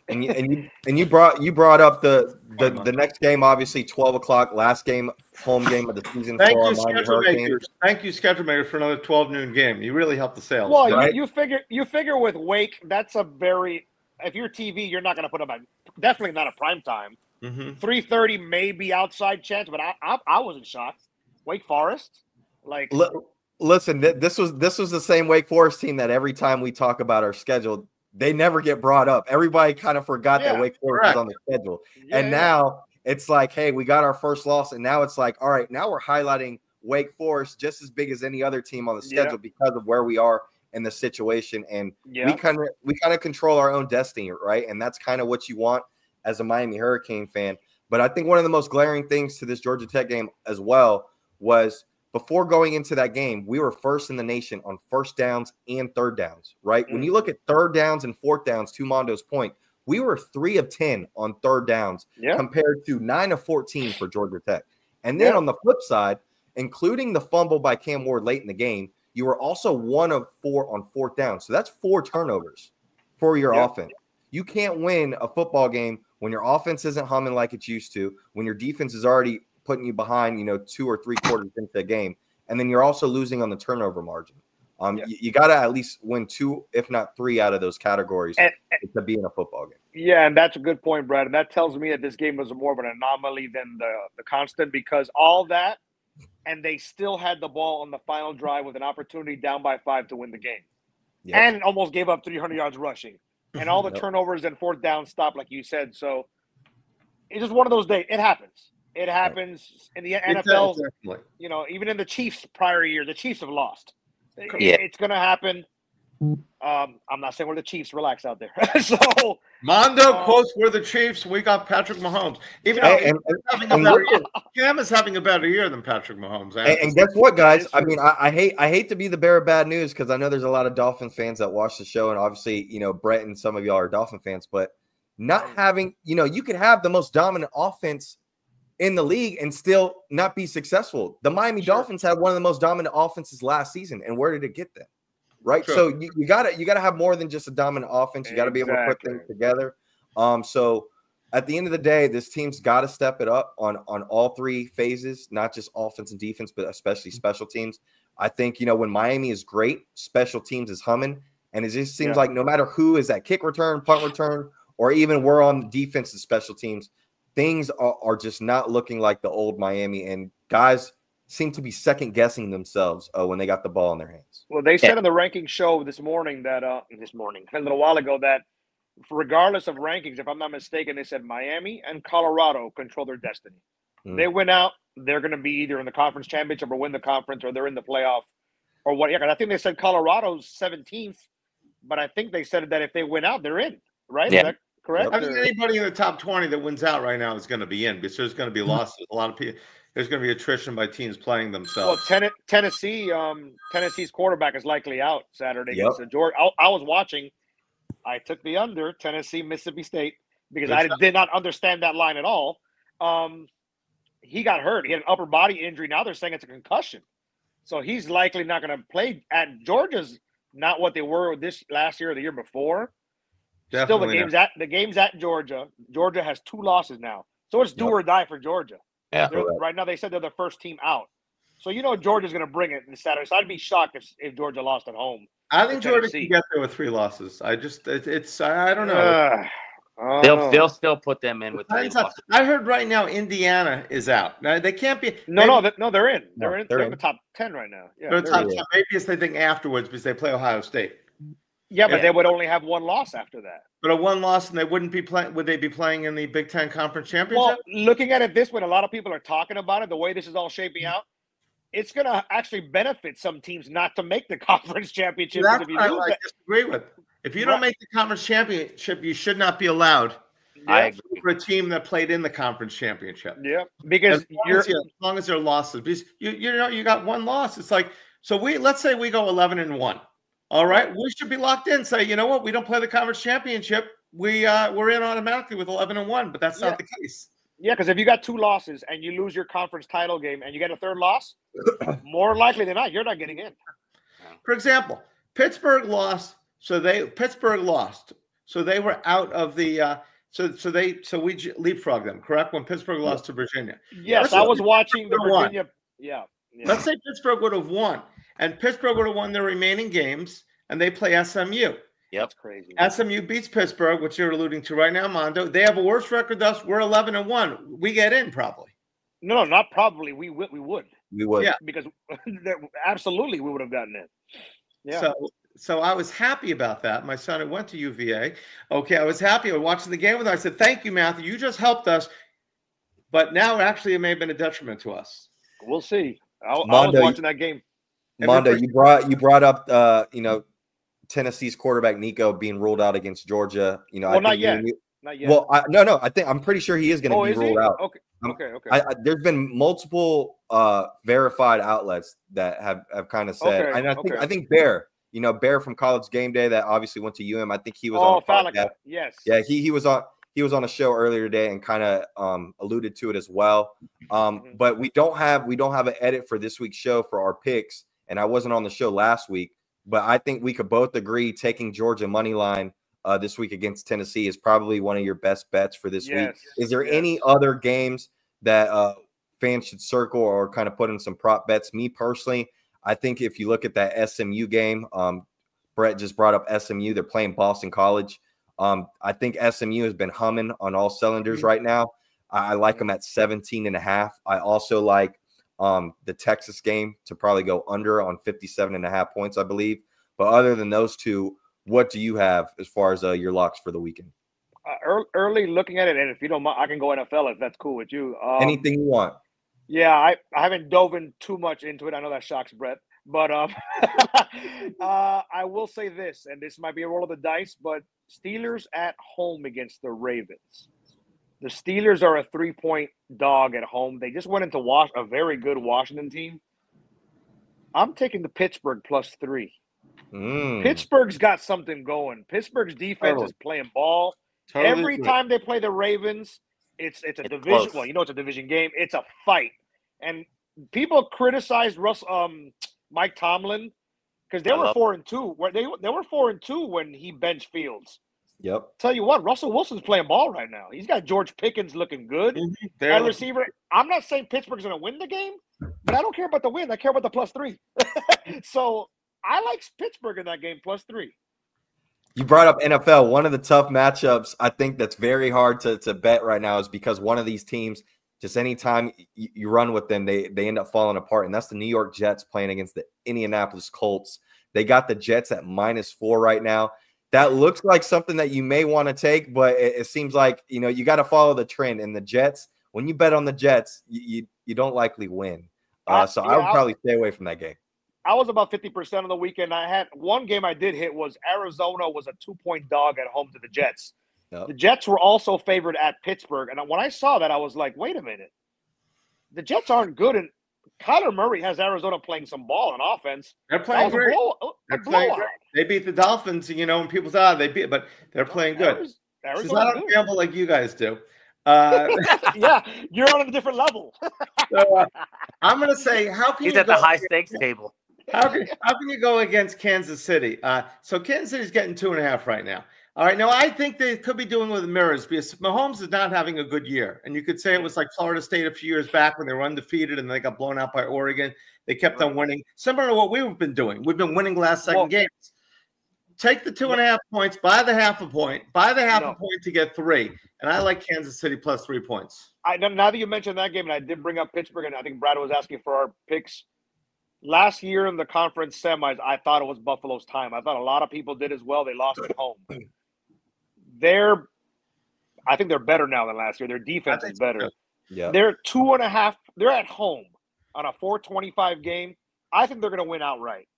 and you brought up the next game, obviously 12 o'clock, last game, home game of the season. Thank you, schedule makers, for another 12 noon game. You really helped the sales. Well, right? you figure with Wake, that's a very if you're TV, you're not going to put them at definitely not a prime time. 3:30 maybe outside chance, but I wasn't shocked. Wake Forest, like. Listen, this was the same Wake Forest team that every time we talk about our schedule, they never get brought up. Everybody kind of forgot that Wake Forest was on the schedule. And now it's like, hey, we got our first loss. And now it's like, all right, now we're highlighting Wake Forest just as big as any other team on the schedule because of where we are in the situation. And we kind of control our own destiny, right? And that's kind of what you want as a Miami Hurricane fan. But I think one of the most glaring things to this Georgia Tech game as well was before going into that game, we were first in the nation on first downs and third downs, right? When you look at third downs and fourth downs, to Mando's point, we were 3 of 10 on third downs compared to 9 of 14 for Georgia Tech. And then on the flip side, including the fumble by Cam Ward late in the game, you were also 1 of 4 on fourth down. So that's 4 turnovers for your offense. You can't win a football game when your offense isn't humming like it's used to, when your defense is already putting you behind, 2 or 3 quarters into the game, and then you're also losing on the turnover margin. You got to at least win 2, if not 3, out of those categories to be in a football game. Yeah, and that's a good point, Brad. And that tells me that this game was more of an anomaly than the constant, because all that, and they still had the ball on the final drive with an opportunity down by 5 to win the game, and almost gave up 300 yards rushing, and all the turnovers and fourth down stop, like you said. So it's just one of those days. It happens. It happens in the NFL. Even in the Chiefs prior year, the Chiefs have lost. It's going to happen. I'm not saying we're the Chiefs. Relax out there. So Mando quotes, "We're the Chiefs. We got Patrick Mahomes." Even Cam is having a better year than Patrick Mahomes. And guess what, guys? I mean, I hate to be the bearer of bad news, because I know there's a lot of Dolphin fans that watch the show, and obviously, Brett and some of y'all are Dolphin fans, but not having, you could have the most dominant offense in the league and still not be successful. The Miami Dolphins had one of the most dominant offenses last season, and where did it get them? Right. Sure. So you gotta have more than just a dominant offense. You got to be able to put things together. So at the end of the day, this team's got to step it up on all 3 phases, not just offense and defense, but especially special teams. I think, when Miami is great, special teams is humming. And it just seems like no matter who is at kick return, punt return, or even we're on defensive special teams, things are just not looking like the old Miami, and guys seem to be second guessing themselves when they got the ball in their hands. Well, they said in the ranking show this morning that a little while ago, that regardless of rankings, if I'm not mistaken, they said Miami and Colorado control their destiny. They win out, they're going to be either in the conference championship or win the conference, or they're in the playoff or what. Yeah, I think they said Colorado's 17th, but I think they said that if they win out, they're in, right? Yeah. Is that correct? I mean, anybody in the top 20 that wins out right now is going to be in, because there's going to be losses. A lot of people, there's going to be attrition by teams playing themselves. Well, Tennessee's quarterback is likely out Saturday against Georgia. I was watching. I took the under Tennessee, Mississippi State, because I did not understand that line at all. He got hurt. He had an upper body injury. Now they're saying it's a concussion. So he's likely not going to play. At Georgia's not what they were this last year or the year before. Definitely Still, the game's at Georgia. Georgia has 2 losses now. So it's do or die for Georgia. Yeah. Right now they said they're the first team out. So Georgia's going to bring it this Saturday. So I'd be shocked if Georgia lost at home. I think Georgia can get there with 3 losses. I don't know. They'll still put them in with 3 losses. I heard right now Indiana is out. Now they can't be. No, they're in. They're in the top 10 right now. Yeah, they're top 10. Maybe it's they think afterwards because they play Ohio State. Yeah, but they would only have 1 loss after that. But a 1 loss, and they wouldn't be playing. Would they be playing in the Big Ten Conference Championship? Well, looking at it this way, a lot of people are talking about it. The way this is all shaping out, it's going to actually benefit some teams not to make the conference championship. That's what I disagree with. If you don't make the conference championship, you should not be allowed. I agree. For a team that played in the conference championship. Yeah, because as long as there are losses, because you got 1 loss. It's like, so let's say we go 11-1. All right, we should be locked in. Say, you know what? We don't play the conference championship. We're in automatically with 11-1, but that's not the case. Yeah, because if you got 2 losses and you lose your conference title game and you get a 3rd loss, more likely than not, you're not getting in. For example, Pittsburgh lost, so Pittsburgh lost, so they were out of the. So we leapfrogged them, correct? When Pittsburgh lost to Virginia. Yes, I was watching the Virginia. Yeah. Let's say Pittsburgh would have won, and Pittsburgh would have won their remaining games, and they play SMU. Yep, that's crazy. SMU beats Pittsburgh, which you're alluding to right now, Mando. They have a worse record than us. We're 11-1. We get in probably. No, not probably. We would. We would. Yeah, because absolutely we would have gotten in. Yeah. So I was happy about that. My son had went to UVA. Okay, I was happy. I was watching the game with him. I said, "Thank you, Matthew. You just helped us." But now, actually, it may have been a detriment to us. We'll see. I was watching that game. Mondo, you brought up Tennessee's quarterback Nico being ruled out against Georgia. Not yet. Not yet. Well, I'm pretty sure he is going to be ruled out. Okay. There's been multiple verified outlets that have kind of said, and I think Bear. Bear from College Game Day that obviously went to UM. I think he was on. Yes. Yeah, he was on a show earlier today and kind of alluded to it as well. But we don't have an edit for this week's show for our picks, and I wasn't on the show last week. But I think we could both agree taking Georgia money line this week against Tennessee is probably one of your best bets for this week. Is there any other games that fans should circle or kind of put in some prop bets? Me personally, I think if you look at that SMU game, Brett just brought up SMU. They're playing Boston College. I think SMU has been humming on all cylinders right now. I like them at 17.5. I also like the Texas game to probably go under on 57.5 points, I believe. But other than those two, what do you have as far as your locks for the weekend? Early looking at it, and if you don't mind, I can go NFL if that's cool with you. Anything you want. Yeah, I haven't dove in too much into it. I know that shocks Brett, but I will say this, and this might be a roll of the dice, but Steelers at home against the Ravens. The Steelers are a 3-point dog at home. They just went into a very good Washington team. I'm taking the Pittsburgh +3. Pittsburgh's got something going. Pittsburgh's defense is playing ball. Every time they play the Ravens, it's a division. Close. Well, it's a division game. It's a fight. And people criticized Mike Tomlin because they were 4-2. They were 4-2 when he benched Fields. Yep. Tell you what, Russell Wilson's playing ball right now. He's got George Pickens looking good. At receiver, I'm not saying Pittsburgh's going to win the game, but I don't care about the win. I care about the +3. So I like Pittsburgh in that game +3. You brought up NFL. One of the tough matchups I think that's very hard to bet right now is because one of these teams, just anytime you run with them, they end up falling apart. And that's the New York Jets playing against the Indianapolis Colts. They got the Jets at -4 right now. that looks like something that you may want to take, but it seems like, you know, you got to follow the trend. And the Jets, when you bet on the Jets, you don't likely win. So I would probably stay away from that game. I was about 50% on the weekend. I had one game I did hit was Arizona was a 2-point dog at home to the Jets. Yep. The Jets were also favored at Pittsburgh. And when I saw that, I was like, wait a minute. The Jets aren't good. And Kyler Murray has Arizona playing some ball on offense. They're playing great. They're playing great. They beat the Dolphins, you know, and people say, they beat, but they're playing good. Arizona's I don't gamble like you guys do. Yeah, you're on a different level. So, I'm going to say, how can He's you at the high stakes table. How can you go against Kansas City? So Kansas City's getting 2.5 right now. All right, now I think they could be doing with mirrors because Mahomes is not having a good year. And you could say it was like Florida State a few years back when they were undefeated and they got blown out by Oregon. They kept on winning. Similar to what we've been doing. We've been winning last second games. Take the 2.5 points, buy the half a point, a point to get 3. And I like Kansas City plus 3 points. Now that you mentioned that game, and I did bring up Pittsburgh, and I think Brad was asking for our picks. Last year in the conference semis, I thought it was Buffalo's time. I thought a lot of people did as well. They lost at home. I think they're better now than last year. Their defense is better. Yeah. They're 2.5. They're at home on a 425 game. I think they're going to win outright.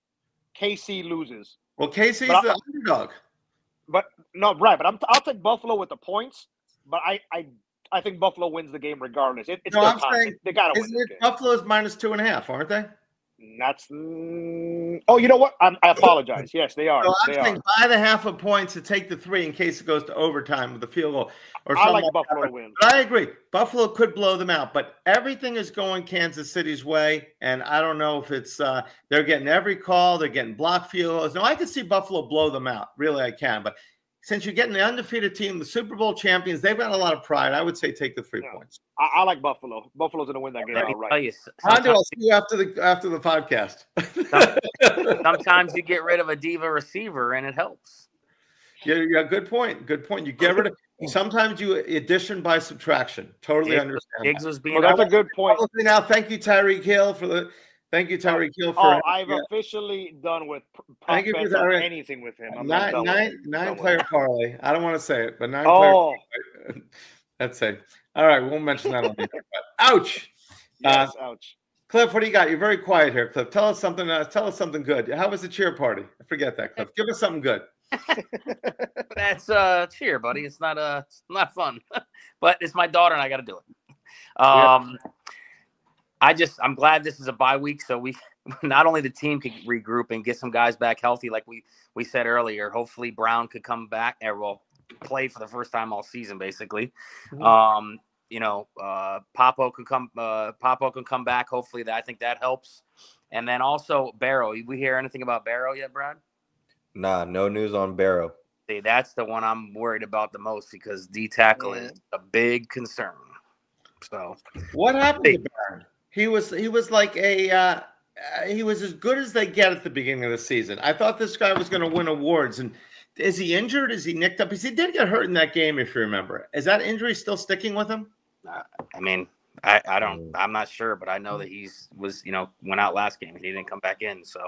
KC loses. Well, KC's the underdog. But no, right. But I'll take Buffalo with the points. But I think Buffalo wins the game regardless. It's their time. Saying, they got to win this game. Buffalo's minus 2.5, aren't they? That's oh, you know what? I apologize. Yes, they are. So I'm saying buy the half a point to take the 3 in case it goes to overtime with the field goal. Or I like Buffalo to win. But I agree. Buffalo could blow them out, but everything is going Kansas City's way, and I don't know if it's they're getting every call, they're getting blocked field goals. No, I can see Buffalo blow them out. Really, I can. But since you're getting the undefeated team, the Super Bowl champions, they've got a lot of pride. I would say take the 3 points. I like Buffalo. Buffalo's going to win that game outright. I'll see you after the podcast. Sometimes you get rid of a diva receiver and it helps. Yeah, good point. Good point. You get rid of. Sometimes you addition by subtraction. Totally understand. That's a good point. Now, thank you, Tyreek Hill, for the. Thank you, Tyreek Hill. I've officially done with anything with him. I'm nine player parlay. I don't want to say it, but 9 player. That's it. All right, we won't mention that on the air. Ouch. Yes, ouch. Cliff, what do you got? You're very quiet here, Cliff. Tell us something. Tell us something good. How was the cheer party? I forget that, Cliff. Give us something good. That's cheer, buddy. It's not fun, but it's my daughter and I got to do it. I'm glad this is a bye week, so we not only the team could regroup and get some guys back healthy, like we said earlier. Hopefully, Brown could come back and will play for the first time all season, basically. Mm-hmm. Papo can come back. Hopefully, I think that helps. And then also Barrow. We hear anything about Barrow yet, Brad? Nah, no news on Barrow. See, that's the one I'm worried about the most because D tackle is a big concern. So what happened to Barrow? He was like he was as good as they get at the beginning of the season. I thought this guy was going to win awards. And is he injured? Is he nicked up? Because he did get hurt in that game, if you remember. Is that injury still sticking with him? I don't. I'm not sure, but I know that went out last game and he didn't come back in. So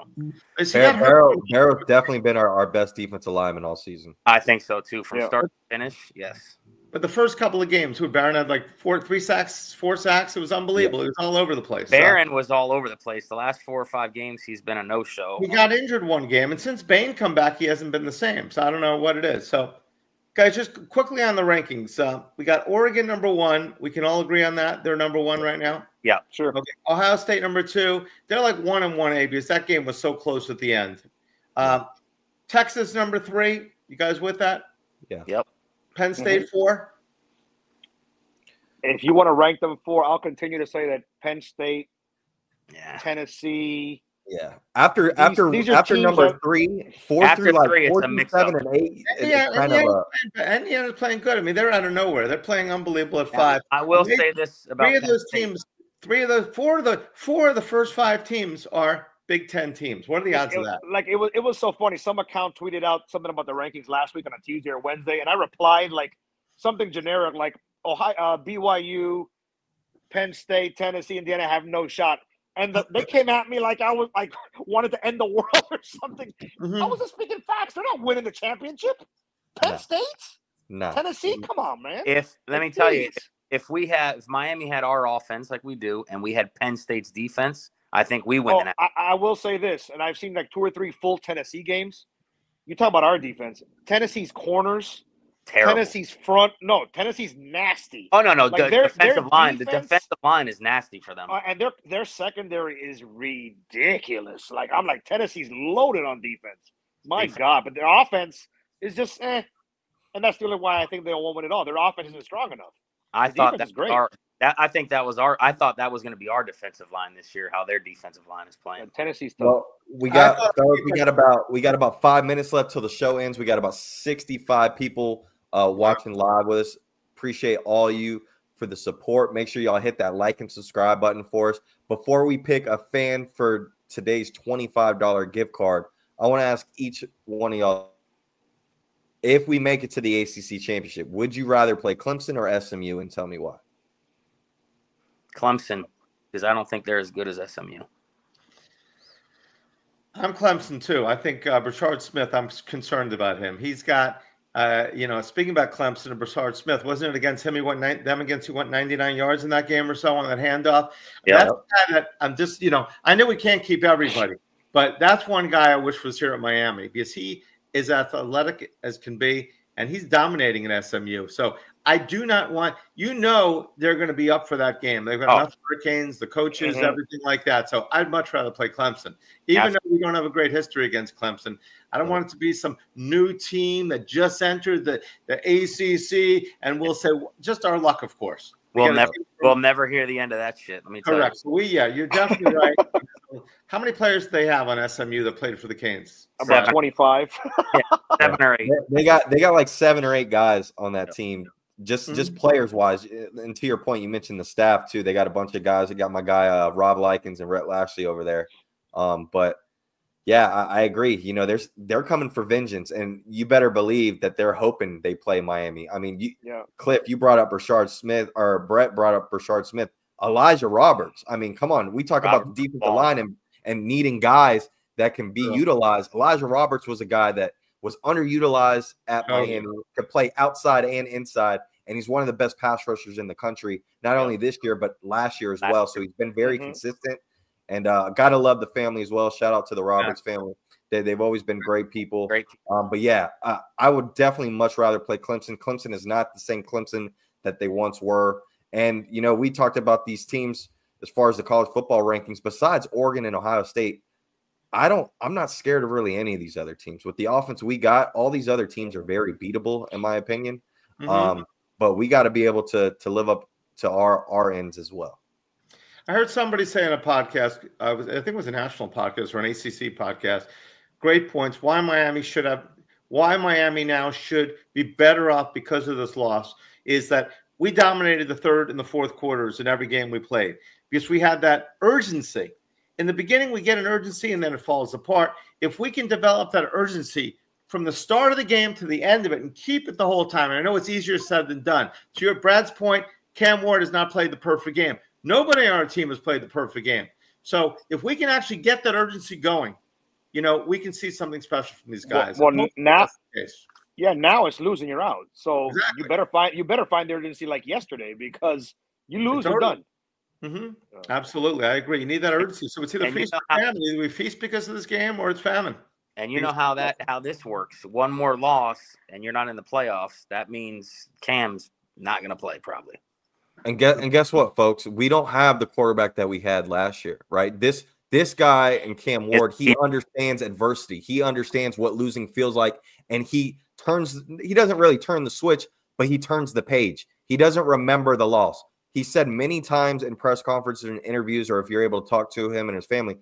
Barrow's definitely been our best defensive lineman all season. I think so too, from start to finish. Yes. But the first couple of games, Barron had like 4 sacks. It was unbelievable. It was all over the place. Barron was all over the place. The last 4 or 5 games, he's been a no-show. He got injured one game, and since Bain come back, he hasn't been the same. So I don't know what it is. So, guys, just quickly on the rankings. We got Oregon number 1. We can all agree on that. They're number 1 right now. Yeah, sure. Okay. Ohio State number 2. They're like 1-1A because that game was so close at the end. Texas number 3. You guys with that? Yeah. Yep. Penn State 4. If you want to rank them 4, I'll continue to say that Penn State, Tennessee. Yeah. After number 3, 4 through like 4 through 7 and 8. Indiana's playing good. I mean, they're out of nowhere. They're playing unbelievable at 5. I will say this about 4 of the first 5 teams are Big Ten teams. What are the odds of that? Like it was so funny. Some account tweeted out something about the rankings last week on a Tuesday or Wednesday, and I replied like something generic like Ohio, BYU, Penn State, Tennessee, Indiana have no shot. and they came at me like I was like wanted to end the world or something. I was just speaking facts. They're not winning the championship. Penn State, Tennessee. Come on, man. Let me tell you, if Miami had our offense like we do, and we had Penn State's defense, I think we win. I will say this, and I've seen like 2 or 3 full Tennessee games. You talk about our defense. Tennessee's corners. Terrible. Tennessee's front. No, Tennessee's nasty. Oh, no. Like the defensive line. The defensive line is nasty for them. And their secondary is ridiculous. Like, I'm like, Tennessee's loaded on defense. My God. But their offense is just And that's the only why I think they won't win it all. Their offense isn't strong enough. I thought that was great. I thought that was going to be our defensive line this year, how their defensive line is playing. And Tennessee's tough. Well, we got about 5 minutes left till the show ends. We got about 65 people watching live with us. Appreciate all you for the support. Make sure y'all hit that like and subscribe button for us. Before we pick a fan for today's $25 gift card, I want to ask each one of y'all, if we make it to the ACC championship, would you rather play Clemson or SMU, and tell me why? Clemson, because I don't think they're as good as SMU. I'm Clemson too. I think Brashard Smith, I'm concerned about him. He's got, speaking about Clemson and Brashard Smith, wasn't it against him? He went 99 yards in that game or so on that handoff. Yeah. That's the guy that I'm just, I know we can't keep everybody, but that's one guy I wish was here at Miami, because he is athletic as can be, and he's dominating in SMU. So I do not want, they're going to be up for that game. They've got enough Hurricanes, the coaches, everything like that. So I'd much rather play Clemson. Even though we don't have a great history against Clemson, I don't want it to be some new team that just entered the ACC, and we'll say, just our luck, of course. We'll never hear the end of that shit. Let me tell you. Correct. So you're definitely right. How many players do they have on SMU that played for the Canes? About 25. 7 or 8. They got like 7 or 8 guys on that team. Just players wise, and to your point, you mentioned the staff too. They got a bunch of guys. They got my guy Rob Likens and Rhett Lashley over there. But yeah, I agree. They're coming for vengeance, and you better believe that they're hoping they play Miami. I mean, Cliff, you brought up Brashard Smith, or Brett brought up Brashard Smith. Elijah Roberts. I mean, come on. We talk about the defensive line and needing guys that can be utilized. Elijah Roberts was a guy that was underutilized at Miami, could play outside and inside, and he's one of the best pass rushers in the country, not only this year, but last year as well. So he's been very consistent, and got to love the family as well. Shout out to the Roberts family. They've always been great people. But yeah, I would definitely much rather play Clemson. Clemson is not the same Clemson that they once were. And, we talked about these teams as far as the college football rankings, besides Oregon and Ohio State. I'm not scared of really any of these other teams. With the offense we got, all these other teams are very beatable, in my opinion. But we got to be able to live up to our ends as well. I heard somebody say on a podcast, I think it was a national podcast or an ACC podcast, great points. Why Miami now should be better off because of this loss is that we dominated the third and the fourth quarters in every game we played, because we had that urgency. In the beginning, we get an urgency, and then it falls apart. If we can develop that urgency from the start of the game to the end of it and keep it the whole time, and I know it's easier said than done. To your Brad's point, Cam Ward has not played the perfect game. Nobody on our team has played the perfect game. So if we can actually get that urgency going, we can see something special from these guys. Well now it's losing, you're out. So you better find the urgency like yesterday, because you lose, you're done. Absolutely, I agree. You need that urgency. So it's either feast or famine. Either we feast because of this game, or it's famine. And you know how this works. One more loss, and you're not in the playoffs. That means Cam's not going to play probably. And guess what, folks? We don't have the quarterback that we had last year, right? This guy and Cam Ward, he understands adversity. He understands what losing feels like, and he doesn't really turn the switch, but he turns the page. He doesn't remember the loss. He said many times in press conferences and interviews, or if you're able to talk to him and his family,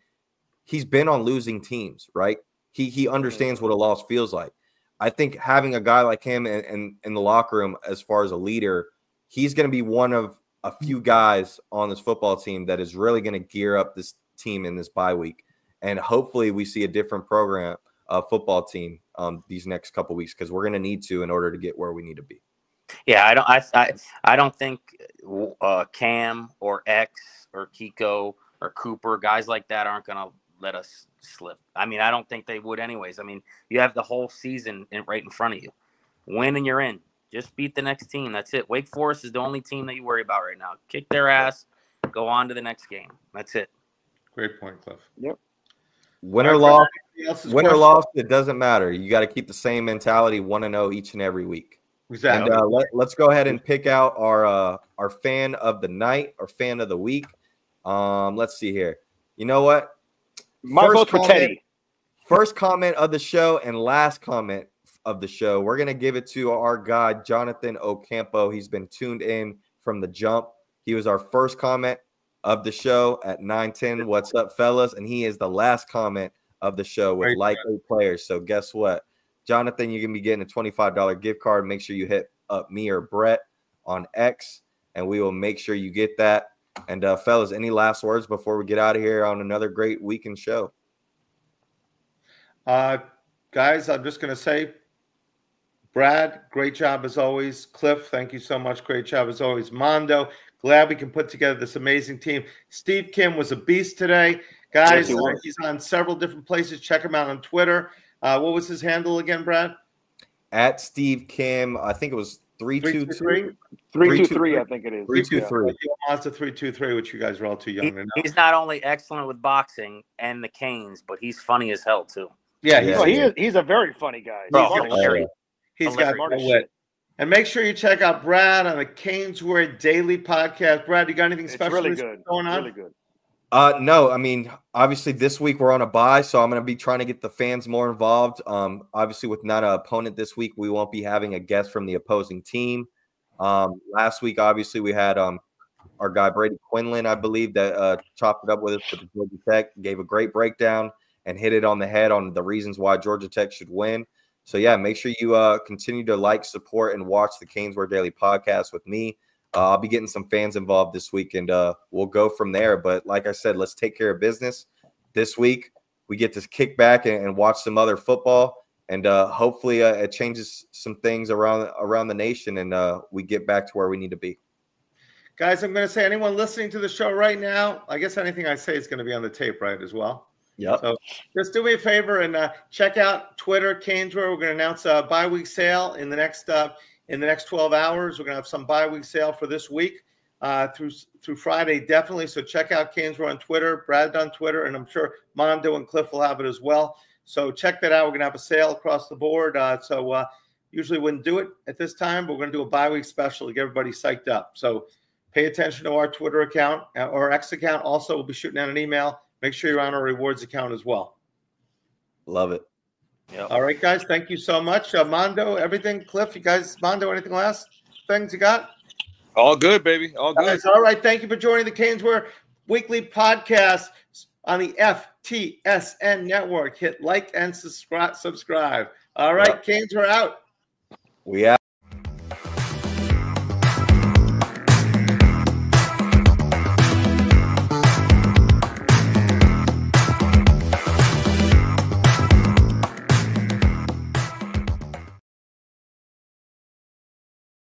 he's been on losing teams, right? He understands what a loss feels like. I think having a guy like him in the locker room as far as a leader, he's going to be one of a few guys on this football team that is really going to gear up this team in this bye week. And hopefully we see a different football team these next couple weeks, because we're going to need to in order to get where we need to be. Yeah, I don't think Cam or X or Kiko or Cooper, guys like that aren't going to let us slip. I mean, I don't think they would anyways. I mean, you have the whole season right in front of you. Win and you're in. Just beat the next team. That's it. Wake Forest is the only team that you worry about right now. Kick their ass, go on to the next game. That's it. Great point, Cliff. Yep. Win or loss, it doesn't matter. You got to keep the same mentality, 1-0 each and every week. Exactly. And let's go ahead and pick out our fan of the night or fan of the week. Let's see here. You know what? My vote for Teddy. First comment of the show and last comment of the show. We're going to give it to our guy, Jonathan Ocampo. He's been tuned in from the jump. He was our first comment of the show at 9:10. What's up, fellas? And he is the last comment of the show with like 8 players. So guess what? Jonathan, you're going to be getting a $25 gift card. Make sure you hit up me or Brett on X, and we will make sure you get that. And fellas, any last words before we get out of here on another great weekend show? Guys, I'm just going to say, Brad, great job as always. Cliff, thank you so much. Great job as always. Mando, glad we can put together this amazing team. Steve Kim was a beast today. Guys, he's on several different places. Check him out on Twitter. What was his handle again, Brad? At Steve Kim, I think it was 323. 323, I think it is. 323. It's a 323, which you guys are all too young to know. He's not only excellent with boxing and the canes, but he's funny as hell too. Yeah, he's a very funny guy. He's got no wit. And make sure you check out Brad on the CanesWear Daily Podcast. Brad, you got anything special going on? Really good. No, I mean, obviously this week we're on a bye, so I'm going to be trying to get the fans more involved. Obviously with not an opponent this week, we won't be having a guest from the opposing team. Last week, obviously, we had our guy Brady Quinlan, I believe, that chopped it up with us with the Georgia Tech, gave a great breakdown and hit it on the head on the reasons why Georgia Tech should win. So, yeah, make sure you continue to like, support, and watch the CanesWear Daily Podcast with me. I'll be getting some fans involved this week, and we'll go from there. But like I said, let's take care of business. This week, we get to kick back and watch some other football, and hopefully it changes some things around the nation, and we get back to where we need to be. Guys, I'm going to say anyone listening to the show right now, I guess anything I say is going to be on the tape, right, as well? Yep. So just do me a favor and check out Twitter, CanesWear. We're going to announce a bye-week sale in the next 12 hours. We're going to have some bye-week sale for this week through Friday, definitely. So check out CanesWear on Twitter, Brad on Twitter, and I'm sure Mando and Cliff will have it as well. So check that out. We're going to have a sale across the board. Usually wouldn't do it at this time, but we're going to do a bye-week special to get everybody psyched up. So pay attention to our Twitter account or X account. Also, we'll be shooting out an email. Make sure you're on our rewards account as well. Love it. Yep. All right, guys. Thank you so much. Mondo, everything. Cliff, you guys, Mondo, anything last things you got? All good, baby. All good. All right. Thank you for joining the CanesWear Weekly Podcast on the FTSN Network. Hit like and subscribe. All right, Canes, we're out. We out.